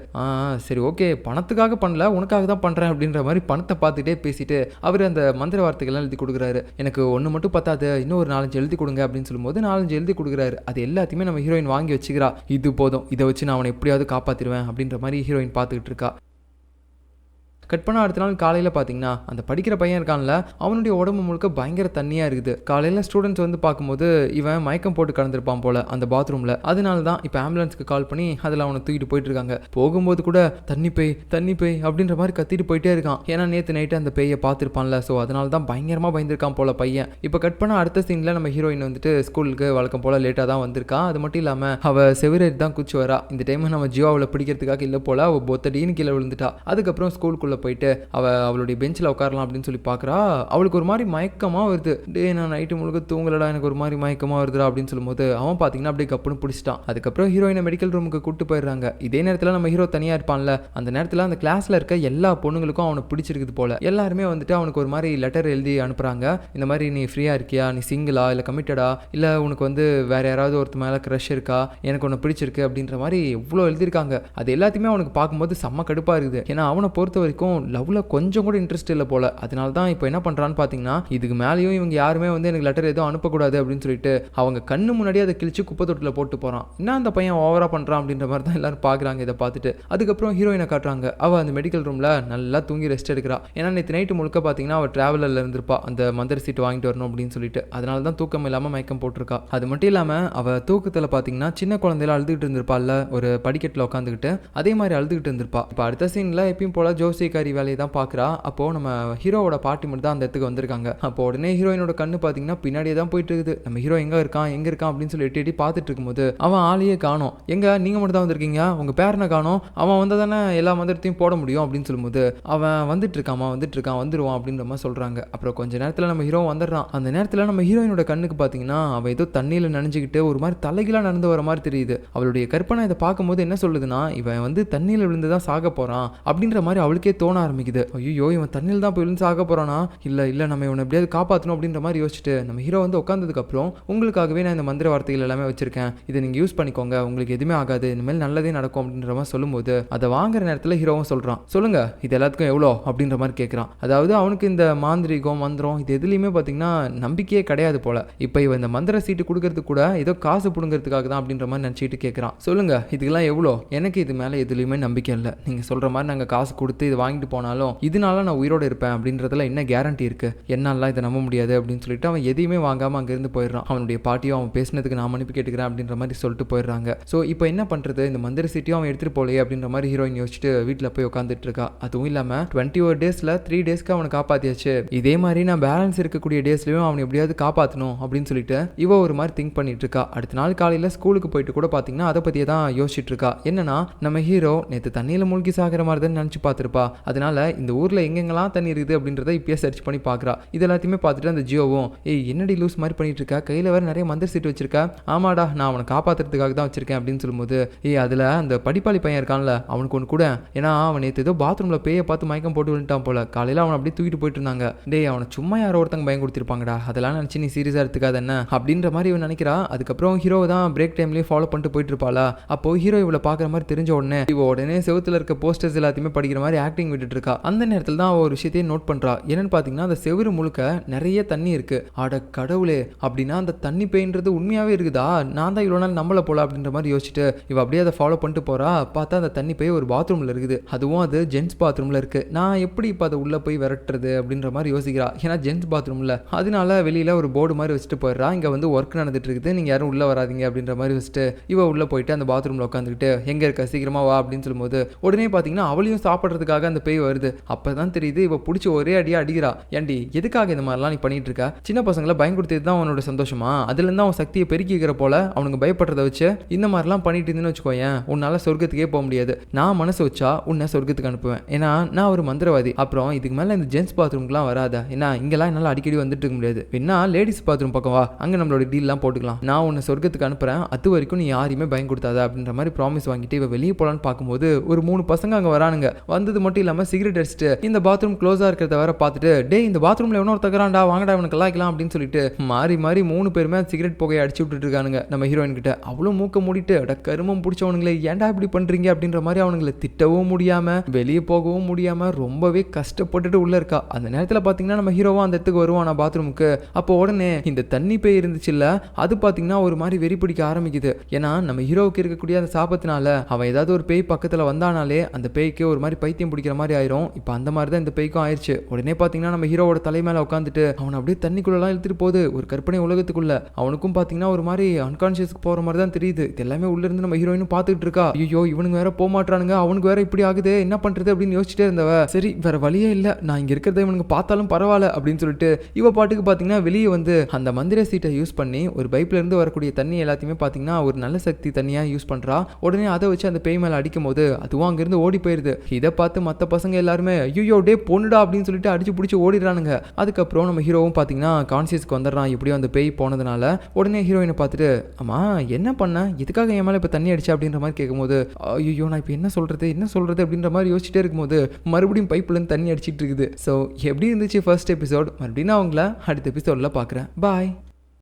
சரி ஓகே, பணத்துக்காக பண்ணல, உனக்காக தான் பண்ணுறேன் அப்படின்ற மாதிரி பணத்தை பார்த்துட்டே பேசிட்டு அவர் அந்த மந்திர வார்த்தைகள்லாம் எழுதி கொடுக்குறாரு. எனக்கு ஒன்று மட்டும் பத்தாது, இன்னும் ஒரு 4-5 எழுதி கொடுங்க அப்படின்னு சொல்லும்போது 4-5 எழுதி கொடுக்குறாரு. அது எல்லாத்தையுமே நம்ம ஹீரோயின் வாங்கி வச்சுக்கிறா. இது போதும், இதை வச்சு நான் அவனை எப்படியாவது காப்பாற்றிடுவேன் அப்படின்ற மாதிரி ஹீரோயின் பார்த்துக்கிட்டு இருக்கா. கட் பண்ண அடுத்த நாள் காலையில் பார்த்தீங்கன்னா அந்த படிக்கிற பையன் இருக்கான்ல, அவனுடைய உடம்பு முழுக்க பயங்கர தண்ணியாக இருக்குது. காலையில் ஸ்டூடெண்ட்ஸ் வந்து பார்க்கும்போது இவன் மயக்கம் போட்டு கலந்துருப்பான் போல அந்த பாத்ரூமில். அதனால தான் இப்போ ஆம்புலன்ஸ்க்கு கால் பண்ணி அதில் அவனை தூக்கிட்டு போயிட்டு இருக்காங்க. போகும்போது கூட தண்ணி பேய் அப்படின்ற மாதிரி கத்திட்டு போயிட்டே இருக்கான். ஏன்னா நேற்று நைட்டு அந்த பேயை பார்த்துருப்பான்ல, ஸோ அதனால தான் பயங்கரமாக பயந்துருக்கான் போல பையன். இப்போ கட் பண்ண அடுத்த சீனில் நம்ம ஹீரோயின் வந்துட்டு ஸ்கூலுக்கு வழக்கம் போல் லேட்டாக தான் வந்திருக்கா. அது மட்டும் இல்லாமல் அவள் செவிரேறி தான் குச்சி வரா. இந்த டைம் நம்ம ஜியோவில் பிடிக்கிறதுக்காக இல்லை போல, அவள் பொத்தடின்னு கீழே விழுந்துட்டா. அதுக்கப்புறம் ஸ்கூலுக்குள்ள போயிட்டு அவளுடைய பெஞ்சில் உட்காரலாம் அப்படின்னு சொல்லி பார்க்குறா. அவளுக்கு ஒரு மாதிரி மயக்கமாக வருது. டே நான் நைட்டு முழுக்க தூங்கலடா, எனக்கு ஒரு மாதிரி மயக்கமாக வருதுடா அப்படின்னு சொல்லும்போது அவன் பார்த்தீங்கன்னா அப்படியே கப்புன்னு பிடிச்சிட்டான். அதுக்கப்புறம் ஹீரோயினை மெடிக்கல் ரூமுக்கு கூப்பிட்டு போயிடுறாங்க. இதே நேரத்தில் நம்ம ஹீரோ தனியாக இருப்பான்ல, அந்த நேரத்தில் அந்த கிளாஸில் இருக்க எல்லா பொண்ணுங்களுக்கும் அவனை பிடிச்சிருக்குது போல. எல்லாருமே வந்துட்டு அவனுக்கு ஒரு மாதிரி லெட்டர் எழுதி அனுப்புகிறாங்க. இந்த மாதிரி நீ ஃப்ரீயாக இருக்கியா, நீ சிங்கிளா இல்லை கமிட்டடா, இல்லை உனக்கு வந்து வேற யாராவது ஒருத்த மேலே க்ரஷ் இருக்கா, எனக்கு ஒன்று பிடிச்சிருக்கு அப்படின்ற மாதிரி இவ்வளோ எழுதியிருக்காங்க. அது எல்லாத்தையுமே அவனுக்கு பார்க்கும்போது செம்ம கடுப்பாக இருக்குது. ஏன்னா அவனை பொறுத்த வரைக்கும் ஹீரோவுக்கும் லவ்ல கொஞ்சம் கூட இன்ட்ரெஸ்ட் இல்லை போல. அதனால தான் இப்போ என்ன பண்றான்னு பாத்தீங்கன்னா, இதுக்கு மேலேயும் இவங்க யாருமே வந்து எனக்கு லெட்டர் எதுவும் அனுப்பக்கூடாது அப்படின்னு சொல்லிட்டு அவங்க கண்ணு முன்னாடி அதை கிழிச்சு குப்பை தொட்டில போட்டு போறான். என்ன அந்த பையன் ஓவரா பண்றான் அப்படின்ற மாதிரி தான் எல்லாரும் பாக்குறாங்க இதை பார்த்துட்டு. அதுக்கப்புறம் ஹீரோயினை காட்டுறாங்க. அவ அந்த மெடிக்கல் ரூம்ல நல்லா தூங்கி ரெஸ்ட் எடுக்கிறா. ஏன்னா நேற்று நைட்டு முழுக்க பாத்தீங்கன்னா அவ டிராவலர்ல இருந்திருப்பா அந்த மந்திர சீட்டு வாங்கிட்டு வரணும் அப்படின்னு சொல்லிட்டு. அதனால தான் தூக்கம் இல்லாம மயக்கம் போட்டிருக்கா. அது மட்டும் இல்லாம அவ தூக்கத்துல பாத்தீங்கன்னா சின்ன குழந்தையில அழுதுகிட்டு இருந்திருப்பாள்ல ஒரு படிக்கட்டுல உட்காந்துக்கிட்டு, அதே மாதிரி அழுதுகிட்டு இருந்திருப்பா. இப்போ அடுத்த சீன்ல எப்பயும் போல ஜோசியக்காரி வேலையை தான் பாக்குறா. அப்போ நம்ம ஹீரோவோட பாட்டி மட்டும் தான் அந்த இடத்துக்கு வந்திருக்காங்க. அப்போ உடனே ஹீரோயினோட கண்ணு பாத்தீங்கன்னா பின்னாடியே தான் போயிட்டு இருக்குது. நம்ம ஹீரோ எங்க இருக்கான் அப்படின்னு சொல்லி எட்டி பார்த்துட்டு இருக்கும்போது அவன் ஆளையே காணோம். எங்க நீங்க மட்டும் தான் வந்திருக்கீங்க, உங்க பேரனை காணோம், அவன் வந்தா தானே எல்லா மந்திரத்தையும் போட முடியும் அப்படின்னு சொல்லும்போது அவன் வந்துட்டு இருக்கான் வந்துருவான் அப்படின்ற மாதிரி சொல்றாங்க. அப்புறம் கொஞ்ச நேரத்துல நம்ம ஹீரோ வந்துடுறான். அந்த நேரத்துல நம்ம ஹீரோயினோட கண்ணுக்கு பாத்தீங்கன்னா அவ ஏதோ தண்ணியில நனைஞ்சுக்கிட்டு ஒரு மாதிரி தலைகீழா நடந்து வர மாதிரி தெரியுது. அவளுடைய கற்பனை இதை பார்க்கும்போது என்ன சொல்லுதுன்னா, இவன் வந்து தண்ணியில விழுந்துதான் சாக போறான் அப்படின்ற மாதிரி அவளுக்கே தோண ஆரம்பிக்குது. ஐயோ இவன் தண்ணியில் தான் போய் விழுந்து சாக போறானா, இல்ல நம்ம இவனை எப்படியாவது காப்பாற்றணும் அப்படின்ற மாதிரி யோசிச்சுட்டு நம்ம ஹீரோ வந்து உட்காந்ததுக்கு அப்புறம், உங்களுக்காகவே நான் இந்த மந்திர வார்த்தைகள் எல்லாமே வச்சிருக்கேன், இதை நீங்க யூஸ் பண்ணிக்கோங்க, உங்களுக்கு எதுவுமே ஆகாது, இனிமேல் நல்லதே நடக்கும் அப்படின்ற மாதிரி சொல்லும்போது அதை வாங்குற நேரத்தில் ஹீரோவும் சொல்றான், சொல்லுங்க இது எல்லாத்துக்கும் எவ்வளோ அப்படின்ற மாதிரி கேட்குறான். அதாவது அவனுக்கு இந்த மாந்திரிகம் மந்திரம் இது எதுலையுமே பார்த்தீங்கன்னா நம்பிக்கையே கிடையாது போல. இப்போ இவன் இந்த மந்திர சீட்டு கொடுக்கறதுக்கு கூட ஏதோ காசு பிடுங்கிறதுக்காக தான் அப்படின்ற மாதிரி நினச்சிட்டு கேட்குறான். சொல்லுங்க இதுக்கெல்லாம் எவ்வளோ, எனக்கு இது மேலே எதுலையுமே நம்பிக்கை இல்லை, நீங்க சொல்ற மாதிரி நாங்கள் காசு கொடுத்து இது வாங்கிட்டு போனாலும் இதனால நான் உயிரோடு இருப்பேன் அப்படின்றதுல என்ன கேரண்டி இருக்கு, என்னாலாம் இதை நம்ப முடியாது அப்படின்னு சொல்லிட்டு அவன் எதையுமே வாங்காம அங்கிருந்து போயிடுறான். அவனுடைய பாட்டியும் அவன் பேசினதுக்கு நான் மன்னிப்பு கேட்டுக்கிறேன் அப்படின்ற மாதிரி சொல்லிட்டு போயிடுறாங்க. ஸோ இப்போ என்ன பண்றது, இந்த மந்திர சீட்டையும் அவன் எடுத்துட்டு போலையே அப்படின்ற மாதிரி ஹீரோயின் யோசிச்சுட்டு வீட்டில் போய் உட்காந்துட்டு இருக்கா. அதுவும் இல்லாம 21 டேஸ்ல 3 டேஸ்க்கு அவனை காப்பாத்தியாச்சு, இதே மாதிரி நான் பேலன்ஸ் இருக்கக்கூடிய டேஸ்லயும் அவனை எப்படியாவது காப்பாற்றணும் அப்படின்னு சொல்லிட்டு இவ ஒரு மாதிரி திங்க் பண்ணிட்டு இருக்கா. அடுத்த நாள் காலையில ஸ்கூலுக்கு போயிட்டு கூட பாத்தீங்கன்னா அதை பத்தியே தான் யோசிச்சுட்டு இருக்கா. என்னன்னா நம்ம ஹீரோ நேற்று தண்ணியில மூழ்கி சாகிற மாதிரி தான் நினைச்சு பார்த்துருப்பா. அதனால இந்த ஊர்ல எங்கெங்கெல்லாம் தண்ணி இருக்குது அப்படின்றத இப்பயே சர்ச் பண்ணி பார்க்குறா. இது எல்லாத்தையுமே பார்த்துட்டு அந்த ஜியோவும், என்னடி லூஸ் மாதிரி பண்ணிட்டு இருக்கா, கையில வேற நிறைய மந்திர சீட்டு வச்சிருக்கா, ஆமாடா நான் அவனை காப்பாத்துறதுக்காக தான் வச்சிருக்கேன் அப்படின்னு சொல்லும்போது, அதுல அந்த படிப்பாளி பையன் இருக்கான்ல அவனுக்கு ஒன்று கூட, ஏன்னா அவன் நேற்று ஏதோ பாத்ரூம்ல பேயை பார்த்து மயக்கம் போட்டு விழுட்டான் போல, காலையில அவனை அப்படியே தூக்கிட்டு போயிட்டு இருந்தாங்க. டேய் அவனை சும்மா யாரோ ஒருத்தங்க பயம் கொடுத்திருப்பாங்கடா, அதெல்லாம் நினைச்சு நீ சீரியஸா எடுத்துக்காத என்ன அப்படின்ற மாதிரி இவன் நினைக்கிறா. அதுக்கப்புறம் ஹீரோவை தான் பிரேக் டைம்லயே ஃபாலோ பண்ணிட்டு போயிட்டு இருப்பாளா. அப்போ ஹீரோ இவளை பார்க்குற மாதிரி தெரிஞ்ச உடனே உடனே செவுத்துல இருக்க போஸ்டர்ஸ் எல்லாத்தையுமே படிக்கிற மாதிரி ஆக்டிங் விட்டுட்டு இருக்கா. அந்த நேரத்தில் தான் ஒரு விஷயத்தையே நோட் பண்றா. என்னன்னு பாத்தீங்கன்னா அந்த செவுரு முழுக்க நிறைய தண்ணி இருக்கு. அட கடவுளே, அப்படின்னா அந்த தண்ணி பெயின்றது உண்மையாவே இருக்குதா, நான் தான் இவ்வளோ நாள் நம்பல போல அப்படின்ற மாதிரி யோசிச்சுட்டு இவ அப்படியே அதை ஃபாலோ பண்ணிட்டு போறா. பார்த்தா அந்த தண்ணி பை ஒரு பாத்ரூம்ல இருக்குது, அதுவும் அது ஜென்ஸ் பாத்ரூம்ல இருக்கு. நான் எப்படி இப்போ அதை உள்ள போய் விரட்டுறது அப்படின்ற மாதிரி யோசிக்கிறா. ஏன்னா ஜென்ஸ் பாத்ரூம்ல, அதனால வெளியில ஒரு போர்டு மாதிரி வச்சுட்டு போயிடுறா, இங்க வந்து ஒர்க் நடந்துட்டு இருக்குது, நீங்க யாரும் உள்ள வராதீங்க அப்படின்ற மாதிரி வச்சுட்டு இவ உள்ள போயிட்டு அந்த பாத்ரூம்ல உட்காந்துக்கிட்டு எங்க இருக்க சீக்கிரமா வா அப்படின்னு சொல்லும்போது உடனே பாத்தீங்கன்னா அவளையும் சாப்பிட்றதுக்காக அந்த பேய் வருது. அப்பதான் தெரியுது இவ பிடிச்சி ஒரே அடியா அடிக்கிறா. ஏண்டி எதுக்காக இந்த மாதிரிலாம் நீ பண்ணிட்டு இருக்க, சின்ன பசங்களை பயன்படுத்தியது தான் அவனோட சந்தோஷமா, அதுல இருந்து அவன் சக்தியை பெருக்கிக்கிற போல அவனுக்கு பயப்படுறத வச்சு இந்த மாதிரிலாம் பண்ணிட்டு இருந்துன்னு வச்சுக்கோயேன், உன்னால சொர்க்கத்துக்கே போக முடியாது. நான் மனசு வச்சா உன்னை சொர்க்கத்துக்கு அனுப்புவேன், ஏன்னா நான் ஒரு மந்திரவாதி. அப்புறம் இதுக்கு மேல இந்த ஜென்ஸ் பாத்ரூம்க்குலாம் வராத, ஏன்னா இங்கெல்லாம் என்னால அடிக்கடி வந்துட்டு இருக்க முடியாது, வேணா லேடிஸ் பாத்ரூம் பக்கம் வா, அங்க நம்மளோட டீல்லாம் போட்டுக்கலாம், நான் உன்னை சொர்க்கத்துக்கு அனுப்புறேன், அது வரைக்கும் நீ யாரையுமே பயம் கொடுத்தாத அப்படின்ற மாதிரி ப்ராமிஸ் வாங்கிட்டு இவ வெளியே போலான்னு பார்க்கும்போது ஒரு 3 பசங்க அங்க வரானுங்க. வந்தது மட்டும் இல்லாம சிகரெட் அடிச்சுட்டு இந்த பாத்ரூம் க்ளோஸா இருக்கிறத வர பார்த்துட்டு, டே இந்த பாத்ரூம்ல எவனோ தகரான்டா, வாங்கடா இவனுக்கு கலாய்க்கலாம் அப்படின்னு சொல்லிட்டு மாறி 3 பேருமே சிகரெட் புகையை அடிச்சு விட்டுட்டு இருக்கானுங்க நம்ம ஹீரோயின் கிட்ட. அவ்வளவு மூக்க மூடிட்டு அட கருமம் பிடிச்சவனுங்களே ஏன்டா இப்படி பண்றீங்க அப்படின்ற மாதிரி அவனுங்களை திட்டவும் முடியாம வெளியே போகவும் முடியாம ரொம்பவே கஷ்டப்பட்டுட்டு உள்ள இருக்கா. அந்த நேரத்துல பாத்தீங்கன்னா நம்ம ஹீரோவா அந்த இடத்துக்கு வருவானா பாத்ரூமுக்கு. அப்போ உடனே இந்த தண்ணி பேய் இருந்துச்சு இல்ல, அது பாத்தீங்கன்னா ஒரு மாதிரி வெறி பிடிக்க ஆரம்பிக்குது. ஏன்னா நம்ம ஹீரோவுக்கு இருக்கக்கூடிய அந்த சாபத்தினால அவன் ஏதாவது ஒரு பேய் பக்கத்துல வந்தானாலே அந்த பேய்க்கு ஒரு மாதிரி பைத்தியம் பிடிக்கிற மாதிரி ஆயிரும். இப்போ அந்த மாதிரி தான் இந்த பேய்க்கும் ஆயிடுச்சு. உடனே பாத்தீங்கன்னா நம்ம ஹீரோவோட தலை மேல உட்காந்துட்டு அவன் அப்படியே தண்ணிக்குள்ளலாம் இழுத்துட்டு போகுது ஒரு கற்பனை உலகத்துக்குள்ள. அவனுக்கும் பாத்தீங்கன்னா ஒரு மாதிரி அன்கான்சியஸ்க்கு போற மாதிரி தான் தெரியுது. இது எல்லாமே உள்ள இருந்து நம்ம ஹீரோயினும் பாத்துக்கிட்டு இருக்கா. ஐயோ இவனுங்க வேற போக மாட்டானுங்க, அவனுக்கு வேற இப்படி ஆகுது, என்ன பண்றது அப்படின்னு யோசிச்சுட்டே இருந்தவ, சரி வேற வழியே இல்ல, நான் இங்க இருக்கிறத இவனுக்கு பார்த்தாலும் பரவாயில்ல அப்படின்னு சொல்லிட்டு இவ பாட்டுக்கு பாத்தீங்கன்னா வெளியே வந்து அந்த மந்திர சீட்டை யூஸ் பண்ணி ஒரு பைப்ல இருந்து வரக்கூடிய தண்ணி எல்லாத்தையுமே பாத்தீங்கன்னா ஒரு நல்ல சக்தி தண்ணியா யூஸ் பண்றா. உடனே அதை வச்சு அந்த பேய் மேல அடிக்கும் போது அதுவும் அங்கிருந்து ஓடி போயிருது. இதை பார்த்து மத்த பசங்க எல்லாருமே ஐயோ டே பொண்ணுடா அப்படின்னு சொல்லிட்டு அடிச்சு பிடிச்சி ஓடிடுறானுங்க. அதுக்கப்புறம் நம்ம ஹீரோவும் பாத்தீங்கன்னா கான்சியஸ்க்கு வந்துடுறான் எப்படியும் அந்த பேய் போனதுனால. உடனே ஹீரோயினை பார்த்துட்டு, அம்மா என்ன பண்ண, எதுக்காக என் மேல இப்ப தண்ணி அடிச்சா அப்படின்ற மாதிரி கேட்கும்போது, ஐயோ நான் இப்ப என்ன சொல்றது அப்படின்ற மாதிரி யோசிச்சுட்டே இருக்கும்போது மறுபடியும் பைப்ல இருந்து தண்ணி அடிச்சிட்டு இருக்குது. ஸோ எப்படி இருந்துச்சு ஃபர்ஸ்ட் எபிசோட், மறுபடியும் நான் உங்களை அடுத்த எபிசோட்ல பாக்குறேன். பாய்.